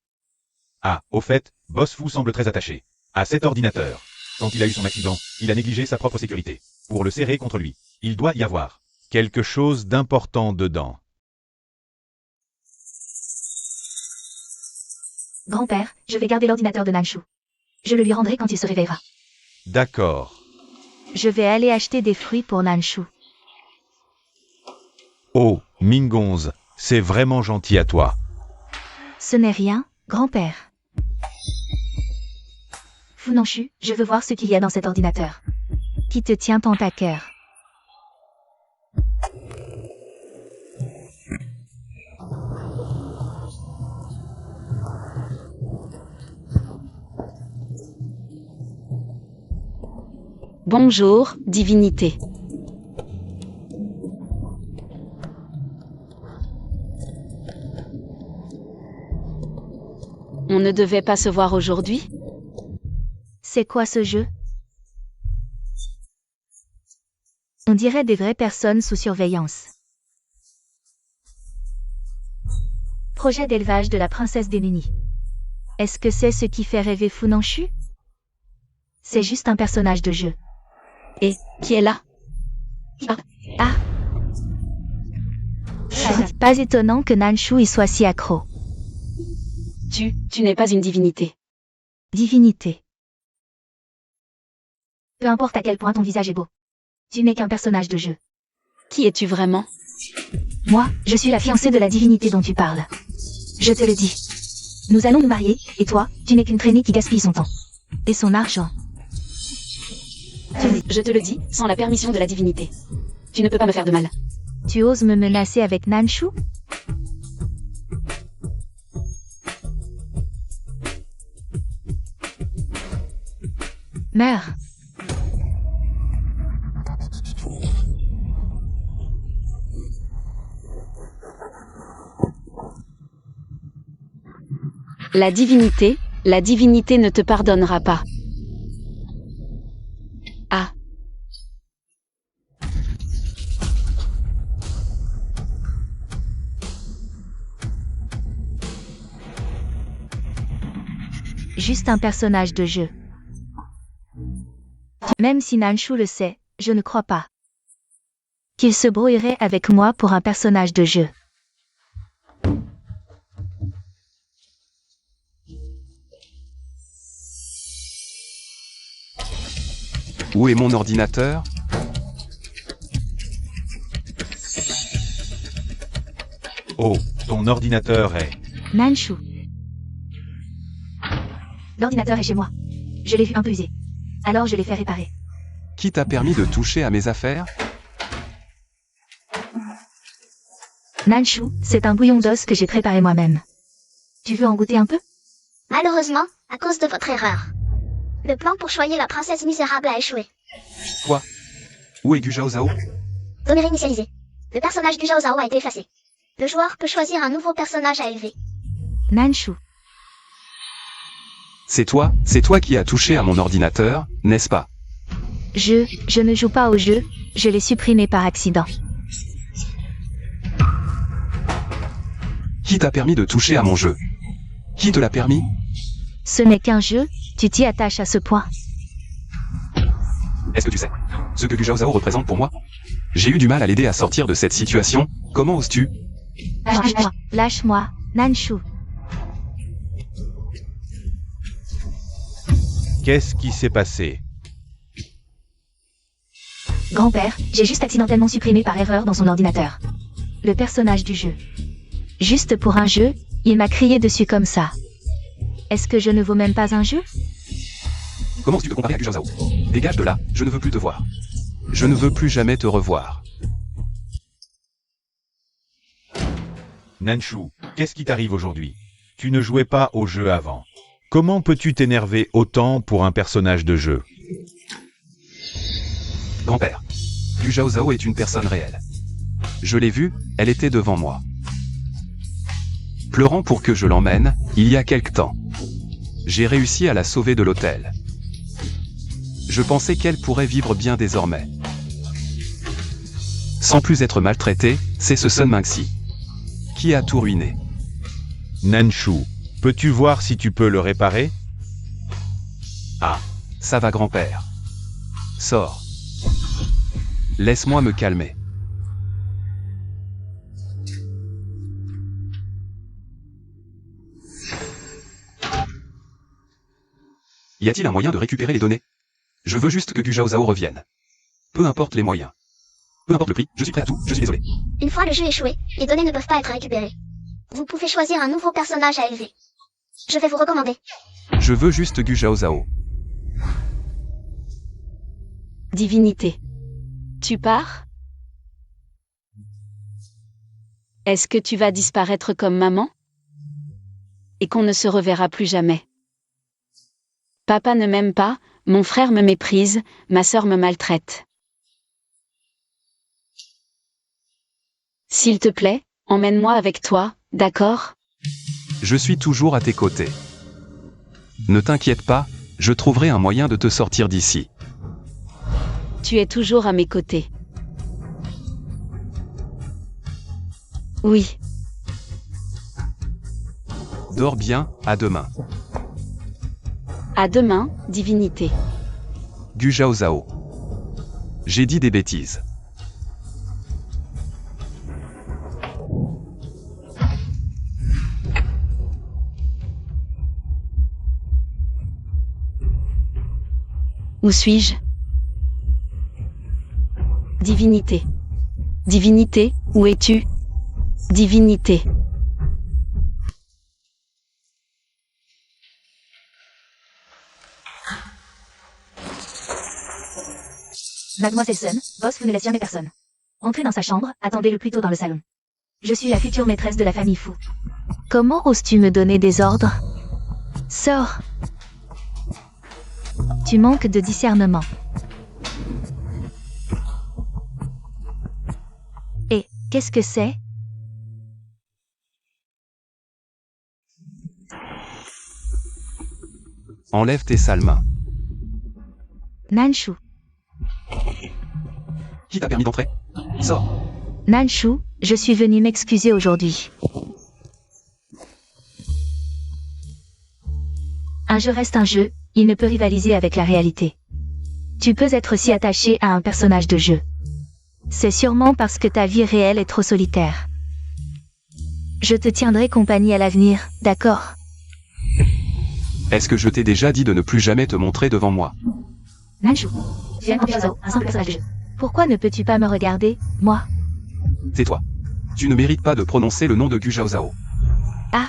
Ah, au fait, Boss Fu semble très attaché à cet ordinateur. Quand il a eu son accident, il a négligé sa propre sécurité. Pour le serrer contre lui, il doit y avoir quelque chose d'important dedans. Grand-père, je vais garder l'ordinateur de Nanshu. Je le lui rendrai quand il se réveillera. D'accord. Je vais aller acheter des fruits pour Nanshu. Oh, Mingonze, c'est vraiment gentil à toi. Ce n'est rien, grand-père. Funanshu, je veux voir ce qu'il y a dans cet ordinateur. Qui te tient tant à cœur? Bonjour, divinité. On ne devait pas se voir aujourd'hui? C'est quoi ce jeu? On dirait des vraies personnes sous surveillance. Projet d'élevage de la princesse démunie. Est-ce que c'est ce qui fait rêver Funanshu? C'est juste un personnage de jeu. Et, qui est là? Ah. Pas étonnant que Nanshu y soit si accro. Tu n'es pas une divinité. Divinité. Peu importe à quel point ton visage est beau. Tu n'es qu'un personnage de jeu. Qui es-tu vraiment? Moi, je suis la fiancée de la divinité dont tu parles. Je te le dis. Nous allons nous marier, et toi, tu n'es qu'une traînée qui gaspille son temps. Et son argent. Je te le dis, sans la permission de la divinité. Tu ne peux pas me faire de mal. Tu oses me menacer avec Nanshu? Meurs. La divinité ne te pardonnera pas. Ah. Juste un personnage de jeu. Même si Nanshu le sait, je ne crois pas qu'il se brouillerait avec moi pour un personnage de jeu. Où est mon ordinateur? Oh, ton ordinateur est... Nanshu. L'ordinateur est chez moi. Je l'ai vu un peu usé. Alors je l'ai fait réparer. Qui t'a permis de toucher à mes affaires? Nanshu, c'est un bouillon d'os que j'ai préparé moi-même. Tu veux en goûter un peu? Malheureusement, à cause de votre erreur. Le plan pour choyer la princesse misérable a échoué. Quoi? Où est Gu Zhao Zhao? Donner initialisé. Le personnage du Zhao Zhao a été effacé. Le joueur peut choisir un nouveau personnage à élever. Nanshu. C'est toi qui as touché à mon ordinateur, n'est-ce pas? Je ne joue pas au jeu, je l'ai supprimé par accident. Qui t'a permis de toucher à mon jeu? Qui te l'a permis? Ce n'est qu'un jeu, tu t'y attaches à ce point. Est-ce que tu sais ce que Gu Zhao représente pour moi? J'ai eu du mal à l'aider à sortir de cette situation, comment oses-tu? Lâche-moi, Nanshu. Qu'est-ce qui s'est passé? Grand-père, j'ai juste accidentellement supprimé par erreur dans son ordinateur le personnage du jeu. Juste pour un jeu, il m'a crié dessus comme ça. Est-ce que je ne vaux même pas un jeu? Comment tu te comparer à Gu Zhao? Dégage de là, je ne veux plus te voir. Je ne veux plus jamais te revoir. Nanshu, qu'est-ce qui t'arrive aujourd'hui? Tu ne jouais pas au jeu avant. Comment peux-tu t'énerver autant pour un personnage de jeu? Grand-père, Gu Zhao est une personne réelle. Je l'ai vue, elle était devant moi. Pleurant pour que je l'emmène, il y a quelque temps. J'ai réussi à la sauver de l'hôtel. Je pensais qu'elle pourrait vivre bien désormais. Sans plus être maltraitée, c'est ce Sun Mingxi qui a tout ruiné. Nanshu, peux-tu voir si tu peux le réparer? Ah, ça va grand-père. Sors. Laisse-moi me calmer. Y a-t-il un moyen de récupérer les données? Je veux juste que Gu Zhao revienne. Peu importe les moyens. Peu importe le prix, je suis prêt à tout, je suis désolé. Une fois le jeu échoué, les données ne peuvent pas être récupérées. Vous pouvez choisir un nouveau personnage à élever. Je vais vous recommander. Je veux juste Gu Zhao. Divinité. Tu pars? Est-ce que tu vas disparaître comme maman? Et qu'on ne se reverra plus jamais? Papa ne m'aime pas, mon frère me méprise, ma sœur me maltraite. S'il te plaît, emmène-moi avec toi, d'accord? Je suis toujours à tes côtés. Ne t'inquiète pas, je trouverai un moyen de te sortir d'ici. Tu es toujours à mes côtés. Oui. Dors bien, à demain. À demain, divinité. Gu Zhao. J'ai dit des bêtises. Où suis-je? Divinité. Divinité, où es-tu? Divinité. Mademoiselle Sun, boss vous ne laisse jamais personne. Entrez dans sa chambre, attendez-le plutôt dans le salon. Je suis la future maîtresse de la famille Fu. Comment oses-tu me donner des ordres? Sors. Tu manques de discernement. Et, qu'est-ce que c'est? Enlève tes sales mains. Nanshu. Qui t'a permis d'entrer? Sors. Nanshu, je suis venu m'excuser aujourd'hui. Un jeu reste un jeu, il ne peut rivaliser avec la réalité. Tu peux être si attaché à un personnage de jeu. C'est sûrement parce que ta vie réelle est trop solitaire. Je te tiendrai compagnie à l'avenir, d'accord? Est-ce que je t'ai déjà dit de ne plus jamais te montrer devant moi? Nanshu, tu aimes Gu Zhao, un simple personnage de jeu. Pourquoi ne peux-tu pas me regarder, moi? Tais-toi. Tu ne mérites pas de prononcer le nom de Gu Zhao. Ah.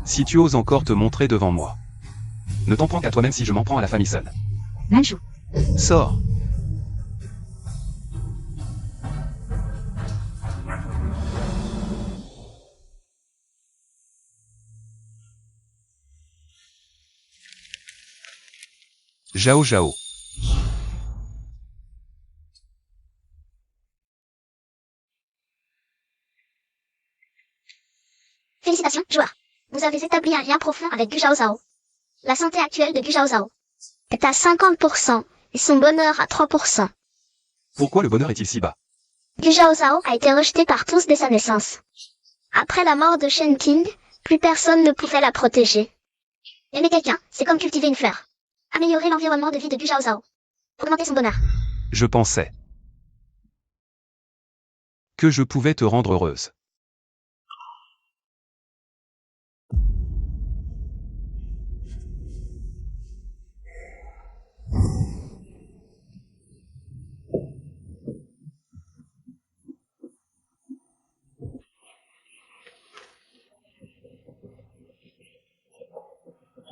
Si tu oses encore te montrer devant moi. Ne t'en prends qu'à toi-même si je m'en prends à la famille Sun. Nanshu. Sors. Zhao. Félicitations, joueur. Vous avez établi un lien profond avec Gu Zhao. La santé actuelle de Gu Zhao est à 50% et son bonheur à 3%. Pourquoi le bonheur est-il si bas? Gu Zhao a été rejeté par tous dès sa naissance. Après la mort de Shen King, plus personne ne pouvait la protéger. Aimer quelqu'un, c'est comme cultiver une fleur. Améliorer l'environnement de vie de Gu Zhao. Augmenter son bonheur. Je pensais que je pouvais te rendre heureuse.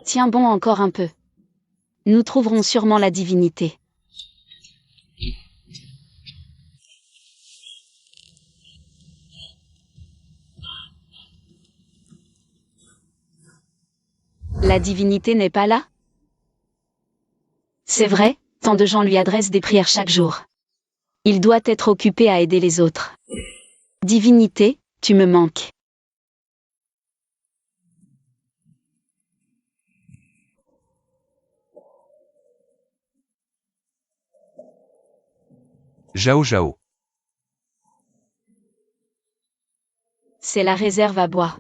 Tiens bon encore un peu. Nous trouverons sûrement la divinité. La divinité n'est pas là? C'est vrai, tant de gens lui adressent des prières chaque jour. Il doit être occupé à aider les autres. Divinité, tu me manques. Zhao. C'est la réserve à bois.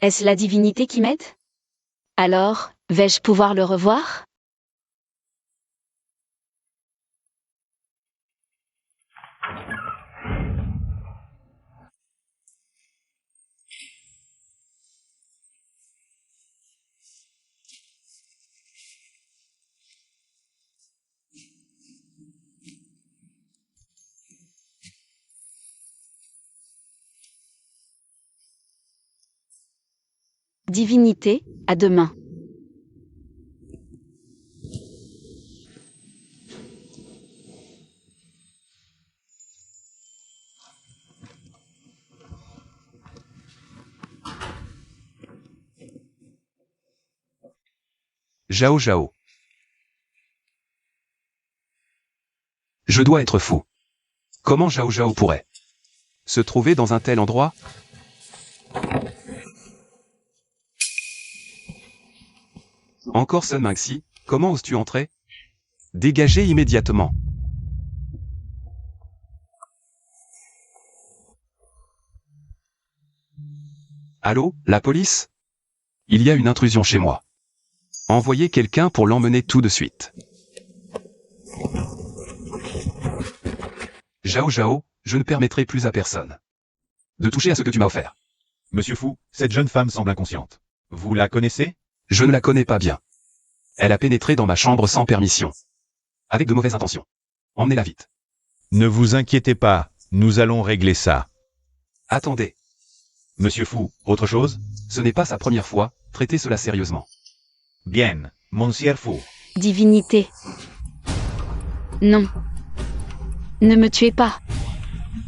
Est-ce la divinité qui m'aide? Alors, vais-je pouvoir le revoir? Divinité, à demain. Zhao. Je dois être fou. Comment Zhao pourrait se trouver dans un tel endroit? Encore Sun Mingxi, comment oses-tu entrer? Dégagez immédiatement. Allô, la police? Il y a une intrusion chez moi. Envoyez quelqu'un pour l'emmener tout de suite. Zhao, je ne permettrai plus à personne de toucher à ce que tu m'as offert. Monsieur Fu, cette jeune femme semble inconsciente. Vous la connaissez? Je ne la connais pas bien. Elle a pénétré dans ma chambre sans permission. Avec de mauvaises intentions. Emmenez-la vite. Ne vous inquiétez pas, nous allons régler ça. Attendez. Monsieur Fu, autre chose? Ce n'est pas sa première fois, traitez cela sérieusement. Bien, Monsieur Fu. Divinité. Non. Ne me tuez pas.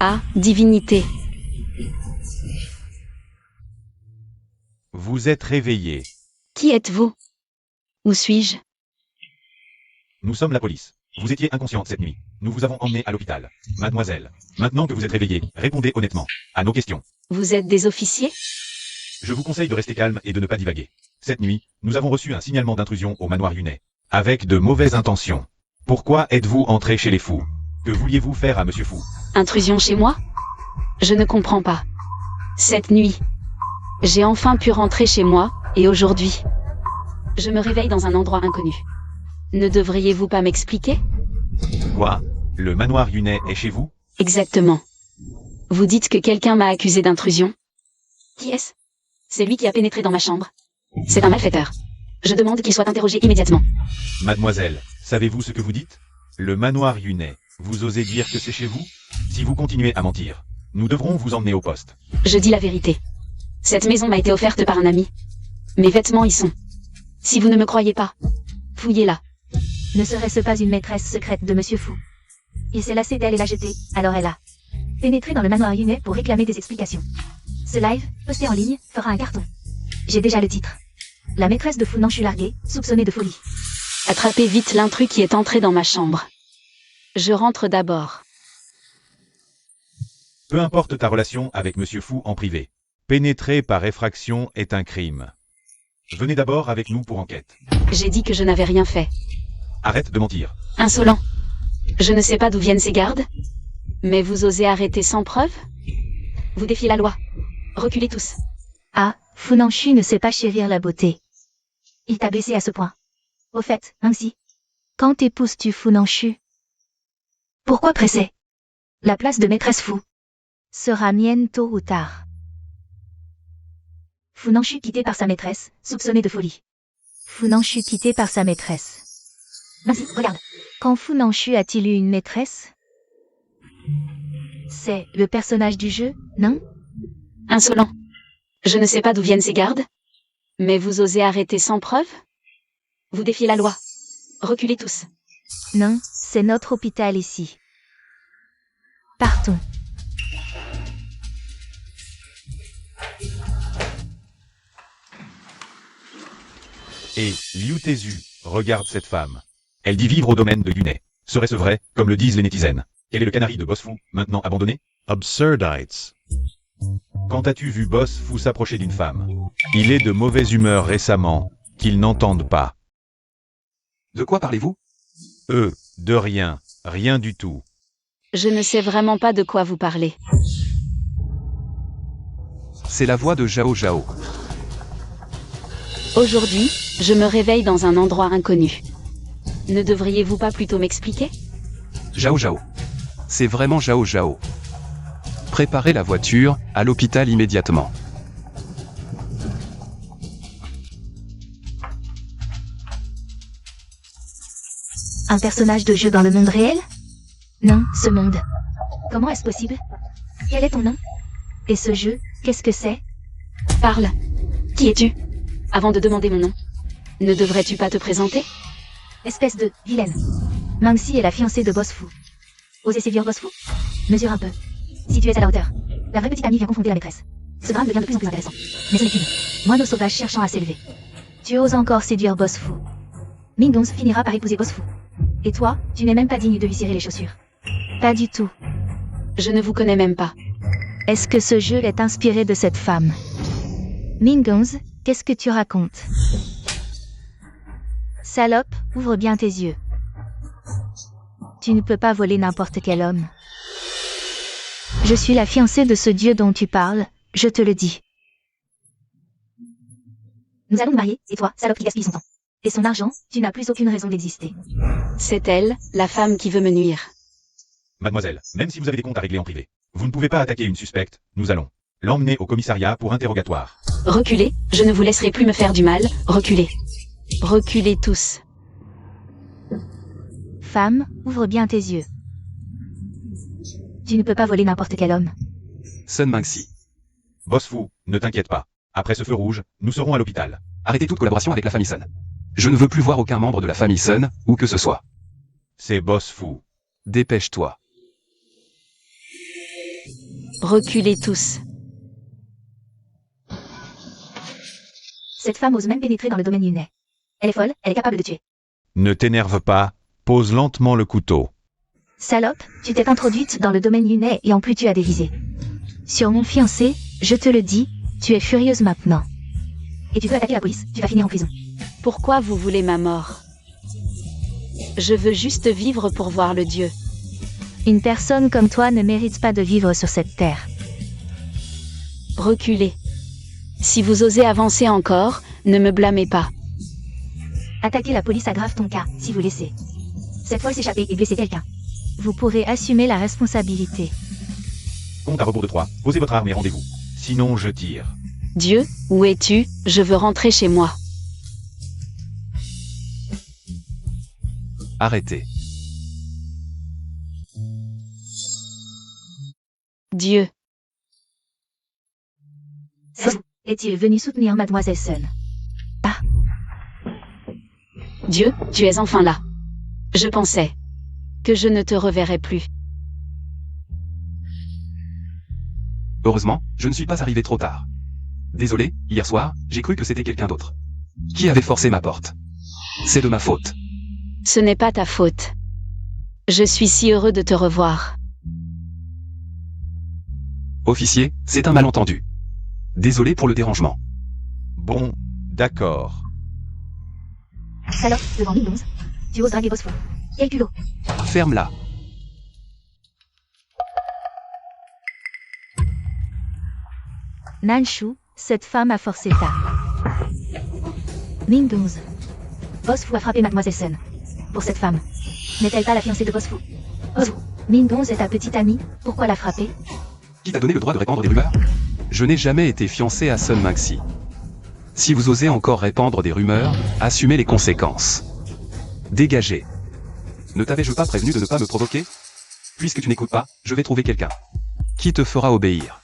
Ah, divinité. Vous êtes réveillé. Qui êtes-vous? Où suis-je? Nous sommes la police. Vous étiez inconsciente cette nuit. Nous vous avons emmené à l'hôpital. Mademoiselle, maintenant que vous êtes réveillée, répondez honnêtement à nos questions. Vous êtes des officiers? Je vous conseille de rester calme et de ne pas divaguer. Cette nuit, nous avons reçu un signalement d'intrusion au manoir Yunai. Avec de mauvaises intentions. Pourquoi êtes-vous entré chez les fous? Que vouliez-vous faire à Monsieur Fu? Intrusion chez moi? Je ne comprends pas. Cette nuit, j'ai enfin pu rentrer chez moi, et aujourd'hui, je me réveille dans un endroit inconnu. Ne devriez-vous pas m'expliquer? Quoi? Le manoir Yunai est chez vous? Exactement. Vous dites que quelqu'un m'a accusé d'intrusion? Qui est-ce? C'est lui qui a pénétré dans ma chambre. C'est un malfaiteur. Je demande qu'il soit interrogé immédiatement. Mademoiselle, savez-vous ce que vous dites? Le manoir Yunai, vous osez dire que c'est chez vous? Si vous continuez à mentir, nous devrons vous emmener au poste. Je dis la vérité. Cette maison m'a été offerte par un ami. Mes vêtements y sont. Si vous ne me croyez pas, fouillez-la. Ne serait-ce pas une maîtresse secrète de Monsieur Fu? Il s'est lassé d'elle et l'a jetée, alors elle a pénétré dans le manoir Yunai pour réclamer des explications. Ce live, posté en ligne, fera un carton. J'ai déjà le titre. La maîtresse de Fu Nanchu larguée, soupçonnée de folie. Attrapez vite l'intrus qui est entré dans ma chambre. Je rentre d'abord. Peu importe ta relation avec Monsieur Fu en privé. Pénétrer par effraction est un crime. Venez d'abord avec nous pour enquête. J'ai dit que je n'avais rien fait. Arrête de mentir. Insolent. Je ne sais pas d'où viennent ces gardes. Mais vous osez arrêter sans preuve? Vous défiez la loi. Reculez tous. Ah, Fu Manchu ne sait pas chérir la beauté. Il t'a blessé à ce point. Au fait, ainsi. Quand épouses-tu Fu Manchu? Pourquoi presser? La place de maîtresse Fu sera mienne tôt ou tard. Fu Manchu quitté par sa maîtresse, soupçonné de folie. Fu Manchu quitté par sa maîtresse. Ainsi, regarde. Quand Fu Manchu a-t-il eu une maîtresse? C'est le personnage du jeu, non? Insolent. Je ne sais pas d'où viennent ces gardes. Mais vous osez arrêter sans preuve? Vous défiez la loi. Reculez tous. Non, c'est notre hôpital ici. Partons. Et, Liu Tezu, regarde cette femme. Elle dit vivre au domaine de Yunai. Serait-ce vrai, comme le disent les netizens? Quel est le canari de Boss Fu, maintenant abandonné? Absurdites. Quand as-tu vu Boss Fu s'approcher d'une femme? Il est de mauvaise humeur récemment, qu'il n'entende pas. De quoi parlez-vous? De rien, rien du tout. Je ne sais vraiment pas de quoi vous parlez. C'est la voix de Zhao Zhao. Aujourd'hui, je me réveille dans un endroit inconnu. Ne devriez-vous pas plutôt m'expliquer? Zhao Zhao. C'est vraiment Zhao Zhao. Préparez la voiture, à l'hôpital immédiatement. Un personnage de jeu dans le monde réel? Non, ce monde. Comment est-ce possible? Quel est ton nom? Et ce jeu, qu'est-ce que c'est? Parle. Qui es-tu? Avant de demander mon nom, ne devrais-tu pas te présenter? Espèce de vilaine. Mangxi est la fiancée de Boss Fu. Oser séduire Boss Fu? Mesure un peu. Si tu es à la hauteur. La vraie petite amie vient confonder la maîtresse. Ce drame devient de plus en plus intéressant. Mais ce n'est qu'une moineau sauvage cherchant à s'élever. Tu oses encore séduire Boss Fu. Mingonz finira par épouser Boss Fu. Et toi, tu n'es même pas digne de lui cirer les chaussures. Pas du tout. Je ne vous connais même pas. Est-ce que ce jeu est inspiré de cette femme? Mingonz, qu'est-ce que tu racontes? Salope, ouvre bien tes yeux. Tu ne peux pas voler n'importe quel homme. Je suis la fiancée de ce dieu dont tu parles, je te le dis. Nous allons nous marier, et toi, salope qui gaspille son temps. Et son argent, tu n'as plus aucune raison d'exister. C'est elle, la femme qui veut me nuire. Mademoiselle, même si vous avez des comptes à régler en privé, vous ne pouvez pas attaquer une suspecte, nous allons l'emmener au commissariat pour interrogatoire. Reculez, je ne vous laisserai plus me faire du mal, reculez. Reculez tous. Femme, ouvre bien tes yeux. Tu ne peux pas voler n'importe quel homme. Sun Mingxi. Boss Fu, ne t'inquiète pas. Après ce feu rouge, nous serons à l'hôpital. Arrêtez toute collaboration avec la famille Sun. Je ne veux plus voir aucun membre de la famille Sun, ou que ce soit. C'est Boss Fu. Dépêche-toi. Reculez tous. Cette femme ose même pénétrer dans le domaine Yunai. Elle est folle, elle est capable de tuer. Ne t'énerve pas, pose lentement le couteau. Salope, tu t'es introduite dans le domaine Yunai et en plus tu as dévisé. Sur mon fiancé, je te le dis, tu es furieuse maintenant. Et tu veux attaquer la police, tu vas finir en prison. Pourquoi vous voulez ma mort? Je veux juste vivre pour voir le dieu. Une personne comme toi ne mérite pas de vivre sur cette terre. Reculez. Si vous osez avancer encore, ne me blâmez pas. Attaquer la police aggrave ton cas, si vous laissez. Cette folle s'échapper et blesser quelqu'un. Vous pourrez assumer la responsabilité. Compte à rebours de 3, posez votre arme et rendez-vous. Sinon je tire. Dieu, où es-tu? Je veux rentrer chez moi. Arrêtez. Dieu. Est-il venu soutenir Mademoiselle Sun? Ah. Dieu, tu es enfin là. Je pensais que je ne te reverrais plus. Heureusement, je ne suis pas arrivé trop tard. Désolé, hier soir, j'ai cru que c'était quelqu'un d'autre. Qui avait forcé ma porte? C'est de ma faute. Ce n'est pas ta faute. Je suis si heureux de te revoir. Officier, c'est un malentendu. Désolé pour le dérangement. Bon, d'accord. Salope, devant 1011. Tu oses draguer Bosfou. Quel culot. Ferme-la. Nanshu, cette femme a forcé ta. Ming 12. Bosfou a frappé Mademoiselle Sun. Pour cette femme. N'est-elle pas la fiancée de Bosfou? Bosfou. Ming 11 est ta petite amie, pourquoi la frapper? Qui t'a donné le droit de répandre des rumeurs? Je n'ai jamais été fiancé à Sun Maxi. Si vous osez encore répandre des rumeurs, assumez les conséquences. Dégagez. Ne t'avais-je pas prévenu de ne pas me provoquer? Puisque tu n'écoutes pas, je vais trouver quelqu'un. Qui te fera obéir?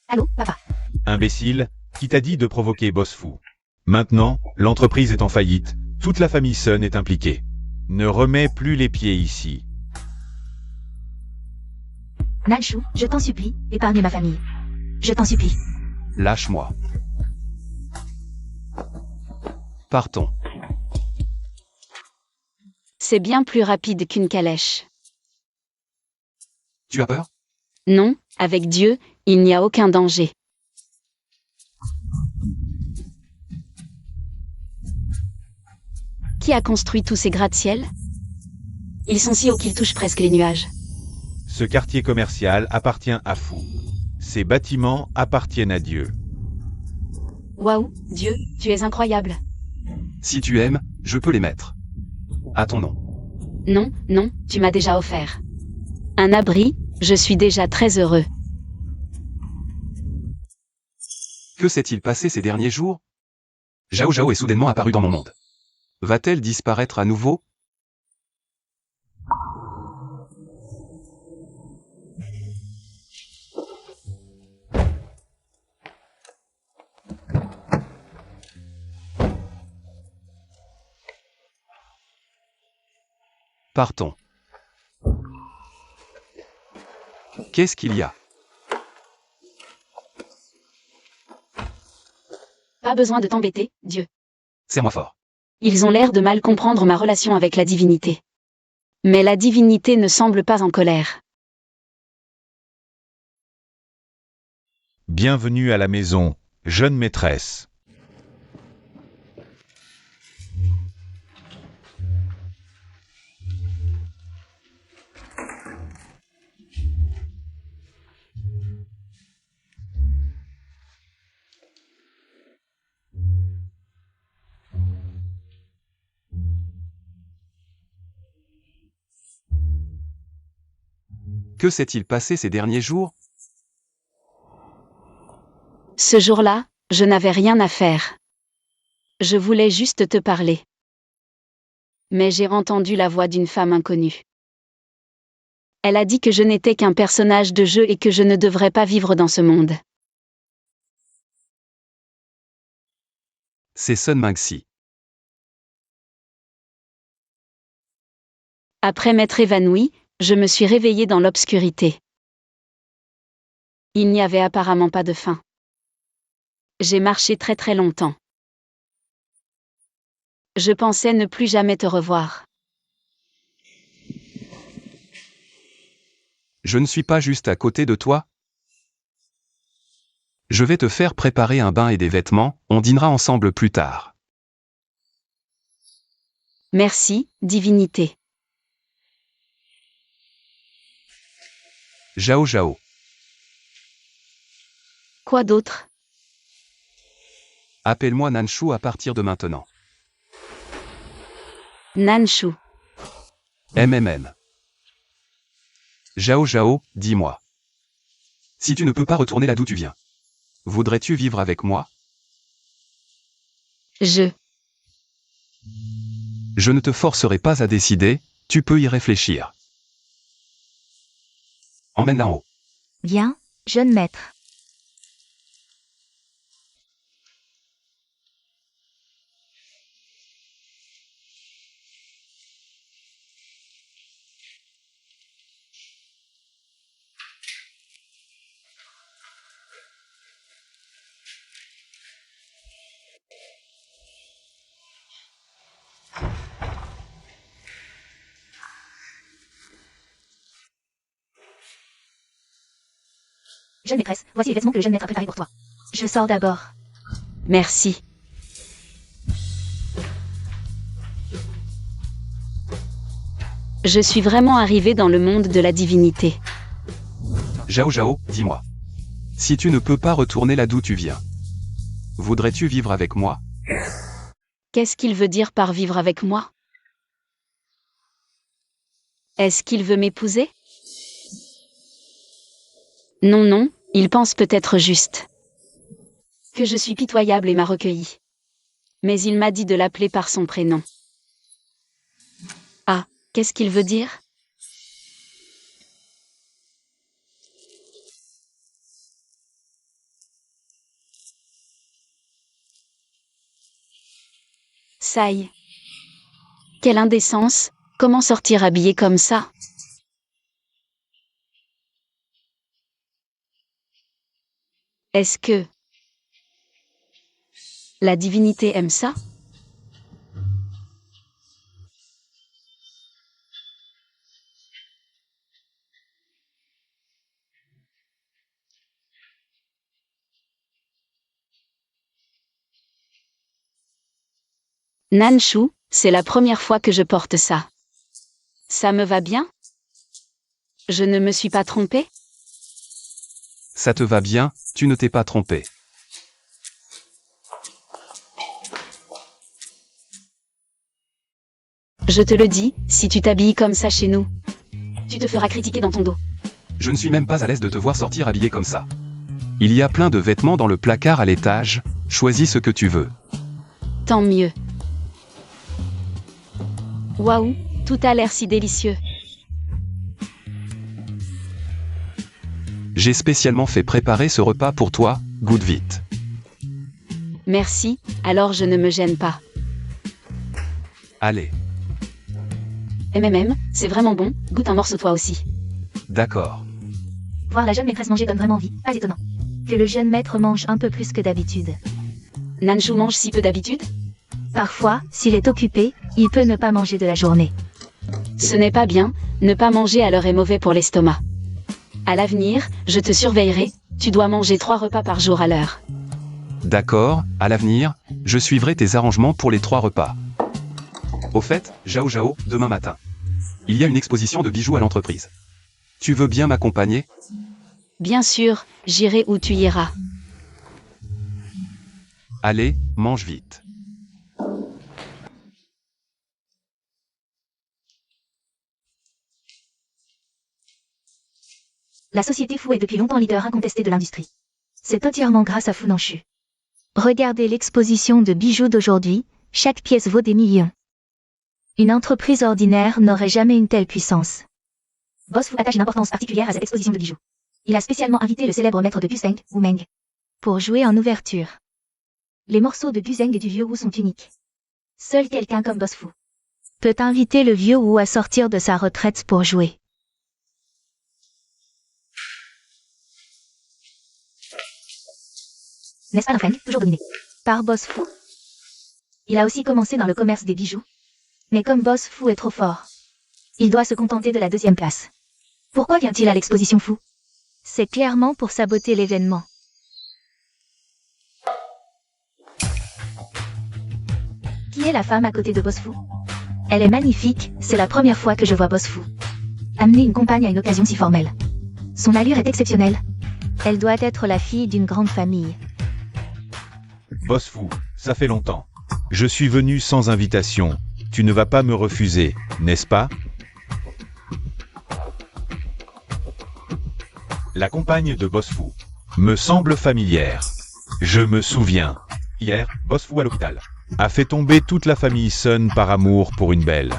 Allô, papa. Imbécile, qui t'a dit de provoquer Bosfou? Maintenant, l'entreprise est en faillite, toute la famille Sun est impliquée. Ne remets plus les pieds ici. Nanshu, je t'en supplie, épargne ma famille. Je t'en supplie. Lâche-moi. Partons. C'est bien plus rapide qu'une calèche. Tu as peur? Non, avec Dieu, il n'y a aucun danger. Qui a construit tous ces gratte-ciel? Ils sont si hauts qu'ils touchent presque les nuages. Ce quartier commercial appartient à Fou. Ces bâtiments appartiennent à Dieu. Waouh, Dieu, tu es incroyable. Si tu aimes, je peux les mettre. À ton nom. Non, non, tu m'as déjà offert un abri, je suis déjà très heureux. Que s'est-il passé ces derniers jours? Zhao Zhao est soudainement apparue dans mon monde. Va-t-elle disparaître à nouveau? Partons. Qu'est-ce qu'il y a? Pas besoin de t'embêter, Dieu. Serre-moi fort. Ils ont l'air de mal comprendre ma relation avec la divinité. Mais la divinité ne semble pas en colère. Bienvenue à la maison, jeune maîtresse. Que s'est-il passé ces derniers jours? Ce jour-là, je n'avais rien à faire. Je voulais juste te parler. Mais j'ai entendu la voix d'une femme inconnue. Elle a dit que je n'étais qu'un personnage de jeu et que je ne devrais pas vivre dans ce monde. C'est Sun Maxi. Après m'être évanouie, je me suis réveillée dans l'obscurité. Il n'y avait apparemment pas de fin. J'ai marché très très longtemps. Je pensais ne plus jamais te revoir. Je ne suis pas juste à côté de toi? Je vais te faire préparer un bain et des vêtements, on dînera ensemble plus tard. Merci, divinité. Zhao Zhao. Quoi d'autre? Appelle-moi Nanshu à partir de maintenant. Nanshu. MMM. Zhao Zhao, dis-moi. Si tu ne peux pas retourner là d'où tu viens, voudrais-tu vivre avec moi? Je ne te forcerai pas à décider, tu peux y réfléchir. Emmène-la en haut. Bien, jeune maître. Jeune maîtresse, voici les vêtements que le jeune maître a préparés pour toi. Je sors d'abord. Merci. Je suis vraiment arrivé dans le monde de la divinité. Zhao Zhao, dis-moi. Si tu ne peux pas retourner là d'où tu viens, voudrais-tu vivre avec moi? Qu'est-ce qu'il veut dire par vivre avec moi? Est-ce qu'il veut m'épouser? Non, non, il pense peut-être juste que je suis pitoyable et m'a recueilli. Mais il m'a dit de l'appeler par son prénom. Ah, qu'est-ce qu'il veut dire? Saï. Quelle indécence, comment sortir habillé comme ça? Est-ce que la divinité aime ça? Nanshu, c'est la première fois que je porte ça. Ça me va bien? Je ne me suis pas trompée? Ça te va bien, tu ne t'es pas trompé. Je te le dis, si tu t'habilles comme ça chez nous, tu te feras critiquer dans ton dos. Je ne suis même pas à l'aise de te voir sortir habillé comme ça. Il y a plein de vêtements dans le placard à l'étage, choisis ce que tu veux. Tant mieux. Waouh, tout a l'air si délicieux. J'ai spécialement fait préparer ce repas pour toi, goûte vite. Merci, alors je ne me gêne pas. Allez, C'est vraiment bon, goûte un morceau toi aussi. d'accord. Voir la jeune maîtresse manger donne vraiment envie, pas étonnant. Que le jeune maître mange un peu plus que d'habitude. Nanshu mange si peu d'habitude? Parfois, s'il est occupé, il peut ne pas manger de la journée. Ce n'est pas bien, ne pas manger à l'heure est mauvais pour l'estomac. À l'avenir, je te surveillerai, tu dois manger 3 repas par jour à l'heure. D'accord, à l'avenir, je suivrai tes arrangements pour les 3 repas. Au fait, Zhao Zhao, demain matin, il y a une exposition de bijoux à l'entreprise. Tu veux bien m'accompagner? Bien sûr, j'irai où tu iras. Allez, mange vite. La société Fu est depuis longtemps leader incontesté de l'industrie. C'est entièrement grâce à Fu Nanshu. Regardez l'exposition de bijoux d'aujourd'hui, chaque pièce vaut des millions. Une entreprise ordinaire n'aurait jamais une telle puissance. Boss Fu attache une importance particulière à cette exposition de bijoux. Il a spécialement invité le célèbre maître de Buseng, Wu Meng, pour jouer en ouverture. Les morceaux de Buseng et du vieux Wu sont uniques. Seul quelqu'un comme Boss Fu peut inviter le vieux Wu à sortir de sa retraite pour jouer. N'est-ce pas Feng, toujours dominé par Boss Fu? Il a aussi commencé dans le commerce des bijoux. Mais comme Boss Fu est trop fort, il doit se contenter de la 2e place. Pourquoi vient-il à l'exposition Fu? C'est clairement pour saboter l'événement. Qui est la femme à côté de Boss Fu? Elle est magnifique, c'est la première fois que je vois Boss Fu amener une compagne à une occasion si formelle. Son allure est exceptionnelle. Elle doit être la fille d'une grande famille. Boss Fu, ça fait longtemps. Je suis venu sans invitation. Tu ne vas pas me refuser, n'est-ce pas? La compagne de Boss Fu me semble familière. Je me souviens. Hier, Boss Fu à l'hôpital a fait tomber toute la famille Sun par amour pour une belle.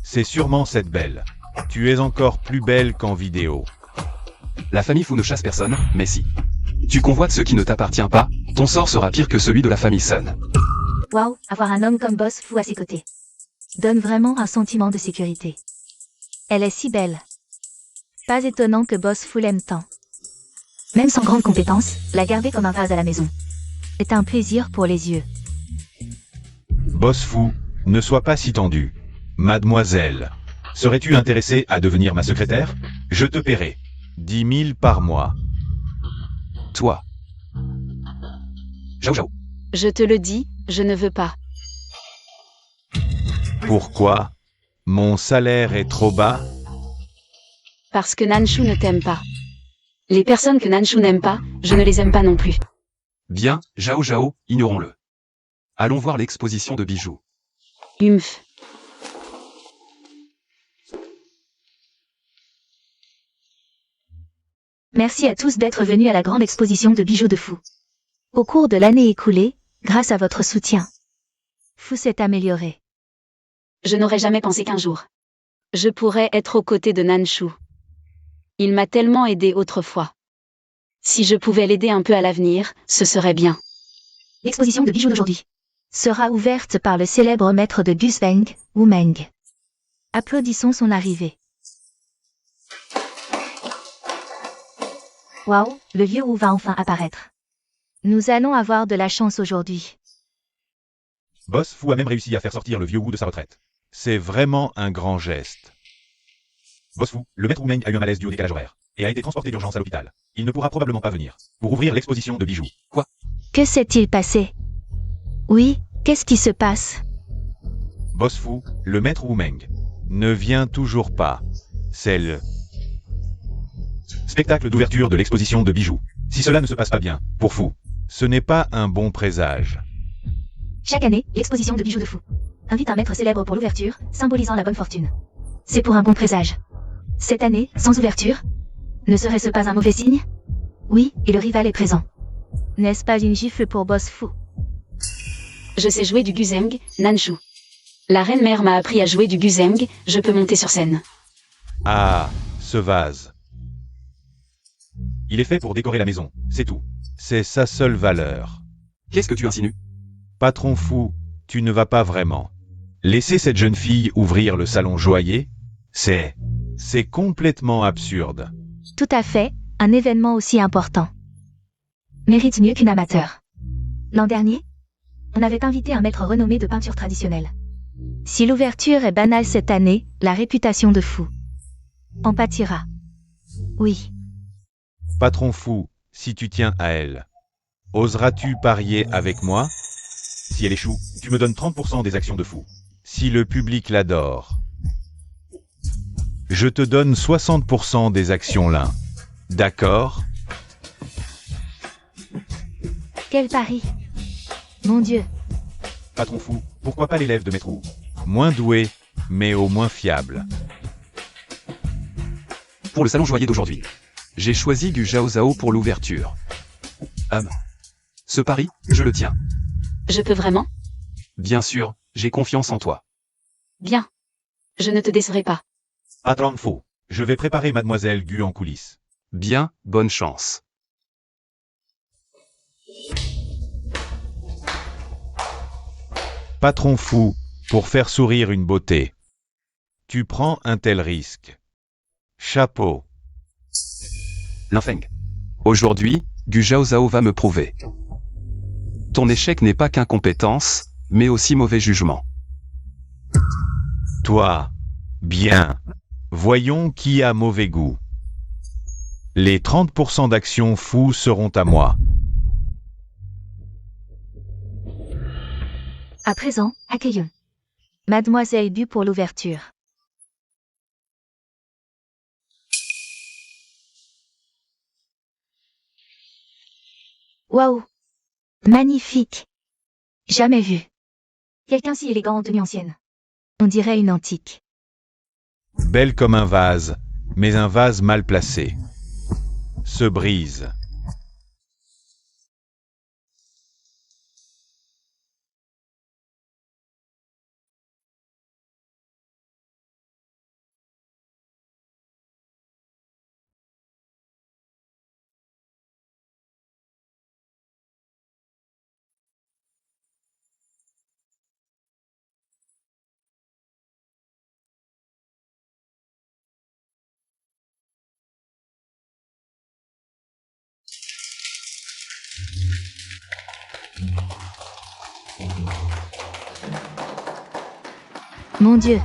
C'est sûrement cette belle. Tu es encore plus belle qu'en vidéo. La famille Fu ne chasse personne, mais si tu convoites ce qui ne t'appartient pas, ton sort sera pire que celui de la famille Sun. Waouh, avoir un homme comme Boss Fu à ses côtés donne vraiment un sentiment de sécurité. Elle est si belle. Pas étonnant que Boss Fu l'aime tant. Même sans grande compétence, la garder comme un vase à la maison est un plaisir pour les yeux. Boss Fu, ne sois pas si tendu. Mademoiselle, serais-tu intéressée à devenir ma secrétaire? Je te paierai 10 000 par mois. toi. Zhao Zhao. Je te le dis, je ne veux pas. Pourquoi? Mon salaire est trop bas? Parce que Nanshu ne t'aime pas. Les personnes que Nanshu n'aime pas, je ne les aime pas non plus. Bien, Zhao Zhao, ignorons-le. Allons voir l'exposition de bijoux. Humph. Merci à tous d'être venus à la grande exposition de bijoux de Fu. Au cours de l'année écoulée, grâce à votre soutien, Fu s'est amélioré. Je n'aurais jamais pensé qu'un jour, je pourrais être aux côtés de Nanshu. Il m'a tellement aidé autrefois. Si je pouvais l'aider un peu à l'avenir, ce serait bien. L'exposition de bijoux d'aujourd'hui sera ouverte par le célèbre maître de Guzheng, Wu Meng. Applaudissons son arrivée. Waouh, le vieux Wu va enfin apparaître. Nous allons avoir de la chance aujourd'hui. Boss Fu a même réussi à faire sortir le vieux Wu de sa retraite. C'est vraiment un grand geste. Boss Fu, le maître Wu Meng a eu un malaise dû au décalage horaire, et a été transporté d'urgence à l'hôpital. Il ne pourra probablement pas venir pour ouvrir l'exposition de bijoux. Quoi? Que s'est-il passé? Oui, qu'est-ce qui se passe? Boss Fu, le maître Wu Meng, ne vient toujours pas. C'est le spectacle d'ouverture de l'exposition de bijoux. Si cela ne se passe pas bien, pour Fu, ce n'est pas un bon présage. Chaque année, l'exposition de bijoux de Fu invite un maître célèbre pour l'ouverture, symbolisant la bonne fortune. C'est pour un bon présage. Cette année, sans ouverture, ne serait-ce pas un mauvais signe? Oui, et le rival est présent. N'est-ce pas une gifle pour Boss Fu? Je sais jouer du Guzheng, Nanshu. La reine-mère m'a appris à jouer du Guzheng, je peux monter sur scène. Ah, ce vase. Il est fait pour décorer la maison, c'est tout. C'est sa seule valeur. Qu'est-ce que tu insinues? Patron Fu, tu ne vas pas vraiment laisser cette jeune fille ouvrir le salon joaillier? C'est complètement absurde. Tout à fait, un événement aussi important mérite mieux qu'une amateur. L'an dernier, on avait invité un maître renommé de peinture traditionnelle. Si l'ouverture est banale cette année, la réputation de Fu en pâtira. Oui. Patron Fu, si tu tiens à elle, oseras-tu parier avec moi? Si elle échoue, tu me donnes 30% des actions de Fu. Si le public l'adore, je te donne 60% des actions l'un. D'accord? Quel pari! Mon Dieu! Patron Fu, pourquoi pas l'élève de Maître Wu? Moins doué, mais au moins fiable. Pour le salon joaillier d'aujourd'hui, j'ai choisi Gu Zhao Zhao pour l'ouverture. Ce pari, je le tiens. Je peux vraiment? Bien sûr, j'ai confiance en toi. Bien. Je ne te décerai pas. Patron Fu, je vais préparer Mademoiselle Gu en coulisses. Bien, bonne chance. Patron Fu, pour faire sourire une beauté, tu prends un tel risque. Chapeau. Linfeng. Aujourd'hui, Gu Zhao Zhao va me prouver. Ton échec n'est pas qu'incompétence, mais aussi mauvais jugement. Toi. Bien. Voyons qui a mauvais goût. Les 30% d'actions Fu seront à moi. À présent, accueillons Mademoiselle Bu pour l'ouverture. Waouh! Magnifique! Jamais vu. Quelqu'un si élégant en tenue ancienne. On dirait une antique. Belle comme un vase, mais un vase mal placé. Se brise. Mon Dieu!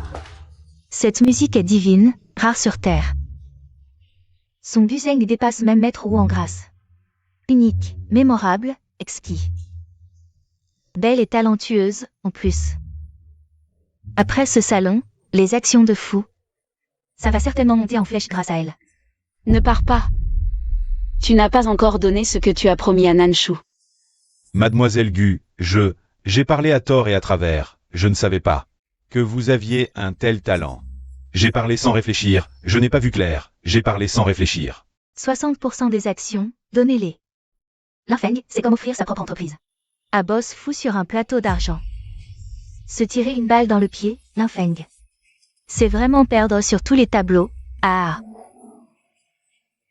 Cette musique est divine, rare sur Terre. Son Guzheng dépasse même Maître Wu en grâce. Unique, mémorable, exquis. Belle et talentueuse, en plus. Après ce salon, les actions de fou. Ça va certainement monter en flèche grâce à elle. Ne pars pas. Tu n'as pas encore donné ce que tu as promis à Nanshu. Mademoiselle Gu, j'ai parlé à tort et à travers, je ne savais pas que vous aviez un tel talent. J'ai parlé sans réfléchir, je n'ai pas vu clair, j'ai parlé sans réfléchir. 60% des actions, donnez-les. L'infeng, c'est comme offrir sa propre entreprise. À boss fou sur un plateau d'argent. Se tirer une balle dans le pied, l'infeng. C'est vraiment perdre sur tous les tableaux. Ah.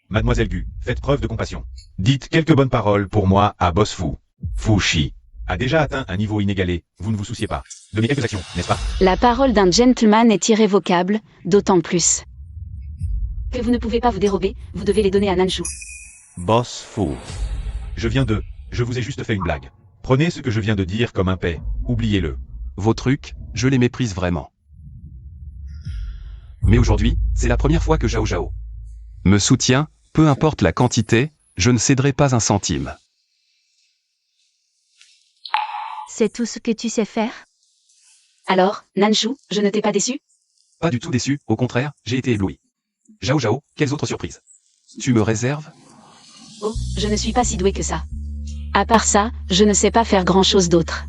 Mademoiselle Gu, faites preuve de compassion. Dites quelques bonnes paroles pour moi à Boss Fou. Fu Shi a déjà atteint un niveau inégalé, vous ne vous souciez pas de mes quelques actions, n'est-ce pas? La parole d'un gentleman est irrévocable, d'autant plus que vous ne pouvez pas vous dérober, vous devez les donner à Nanshu. Boss Fou. Je vous ai juste fait une blague. Prenez ce que je viens de dire comme un paix, oubliez-le. Vos trucs, je les méprise vraiment. Mais aujourd'hui, c'est la première fois que Zhao Zhao me soutient, peu importe la quantité, je ne céderai pas un centime. C'est tout ce que tu sais faire? Alors, Nanshu, je ne t'ai pas déçu? Pas du tout déçu, au contraire, j'ai été ébloui. Zhao Zhao, quelles autres surprises? Tu me réserves? Oh, je ne suis pas si doué que ça. À part ça, je ne sais pas faire grand-chose d'autre.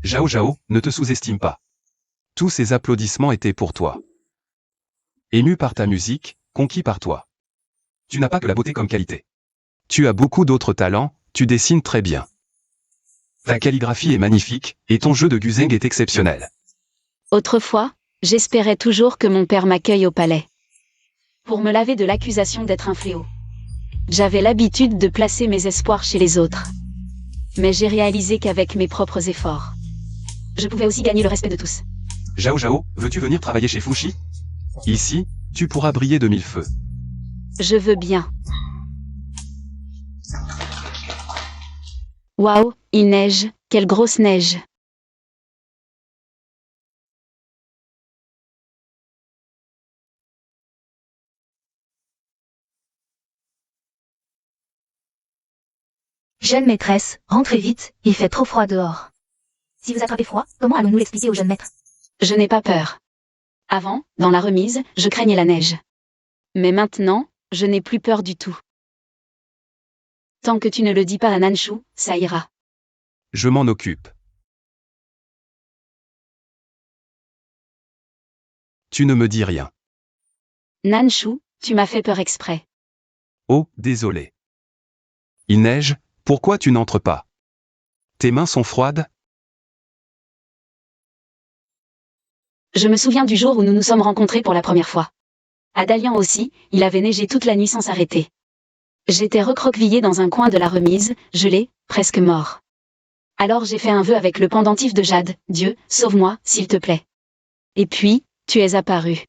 Zhao Zhao, ne te sous-estime pas. Tous ces applaudissements étaient pour toi. Ému par ta musique, conquis par toi. Tu n'as pas que la beauté comme qualité. Tu as beaucoup d'autres talents, tu dessines très bien. Ta calligraphie est magnifique, et ton jeu de Guzeng est exceptionnel. Autrefois, j'espérais toujours que mon père m'accueille au palais. Pour me laver de l'accusation d'être un fléau. J'avais l'habitude de placer mes espoirs chez les autres. Mais j'ai réalisé qu'avec mes propres efforts, je pouvais aussi gagner le respect de tous. Zhao Zhao, veux-tu venir travailler chez Fu Shi? Ici, tu pourras briller de mille feux. Je veux bien. Waouh, il neige, quelle grosse neige. Jeune maîtresse, rentrez vite, il fait trop froid dehors. Si vous attrapez froid, comment allons-nous l'expliquer au jeune maître? Je n'ai pas peur. Avant, dans la remise, je craignais la neige. Mais maintenant, je n'ai plus peur du tout. Tant que tu ne le dis pas à Nanshu, ça ira. Je m'en occupe. Tu ne me dis rien. Nanshu, tu m'as fait peur exprès. Oh, désolé. Il neige, pourquoi tu n'entres pas? Tes mains sont froides? Je me souviens du jour où nous nous sommes rencontrés pour la première fois. À Dalian aussi, il avait neigé toute la nuit sans s'arrêter. J'étais recroquevillé dans un coin de la remise, gelé, presque mort. Alors j'ai fait un vœu avec le pendentif de jade. Dieu, sauve-moi, s'il te plaît. Et puis, tu es apparu.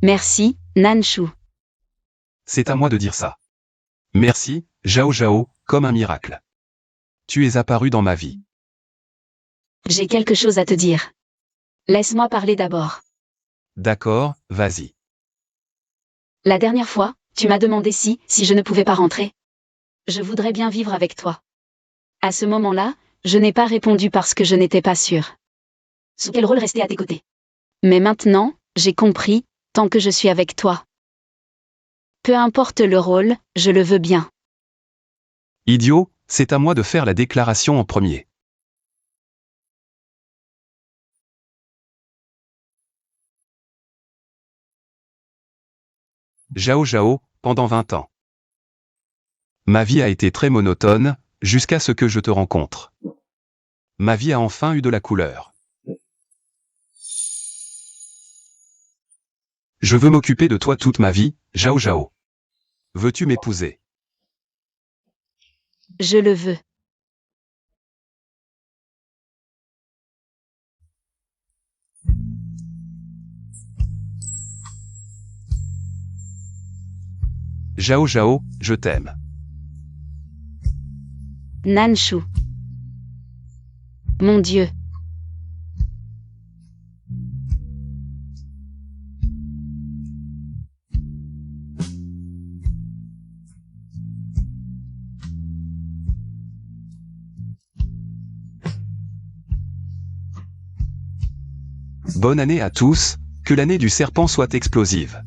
Merci, Nanshu. C'est à moi de dire ça. Merci, Zhao Zhao, comme un miracle. Tu es apparu dans ma vie. J'ai quelque chose à te dire. Laisse-moi parler d'abord. D'accord, vas-y. La dernière fois, tu m'as demandé si je ne pouvais pas rentrer. Je voudrais bien vivre avec toi. À ce moment-là, je n'ai pas répondu parce que je n'étais pas sûre. Sous quel rôle rester à tes côtés? Mais maintenant, j'ai compris, tant que je suis avec toi. Peu importe le rôle, je le veux bien. Idiot, c'est à moi de faire la déclaration en premier. Zhao Zhao, pendant 20 ans. Ma vie a été très monotone, jusqu'à ce que je te rencontre. Ma vie a enfin eu de la couleur. Je veux m'occuper de toi toute ma vie, Zhao Zhao. Veux-tu m'épouser? Je le veux. Zhao Zhao, je t'aime. Nanshu. Mon Dieu. Bonne année à tous, que l'année du serpent soit explosive.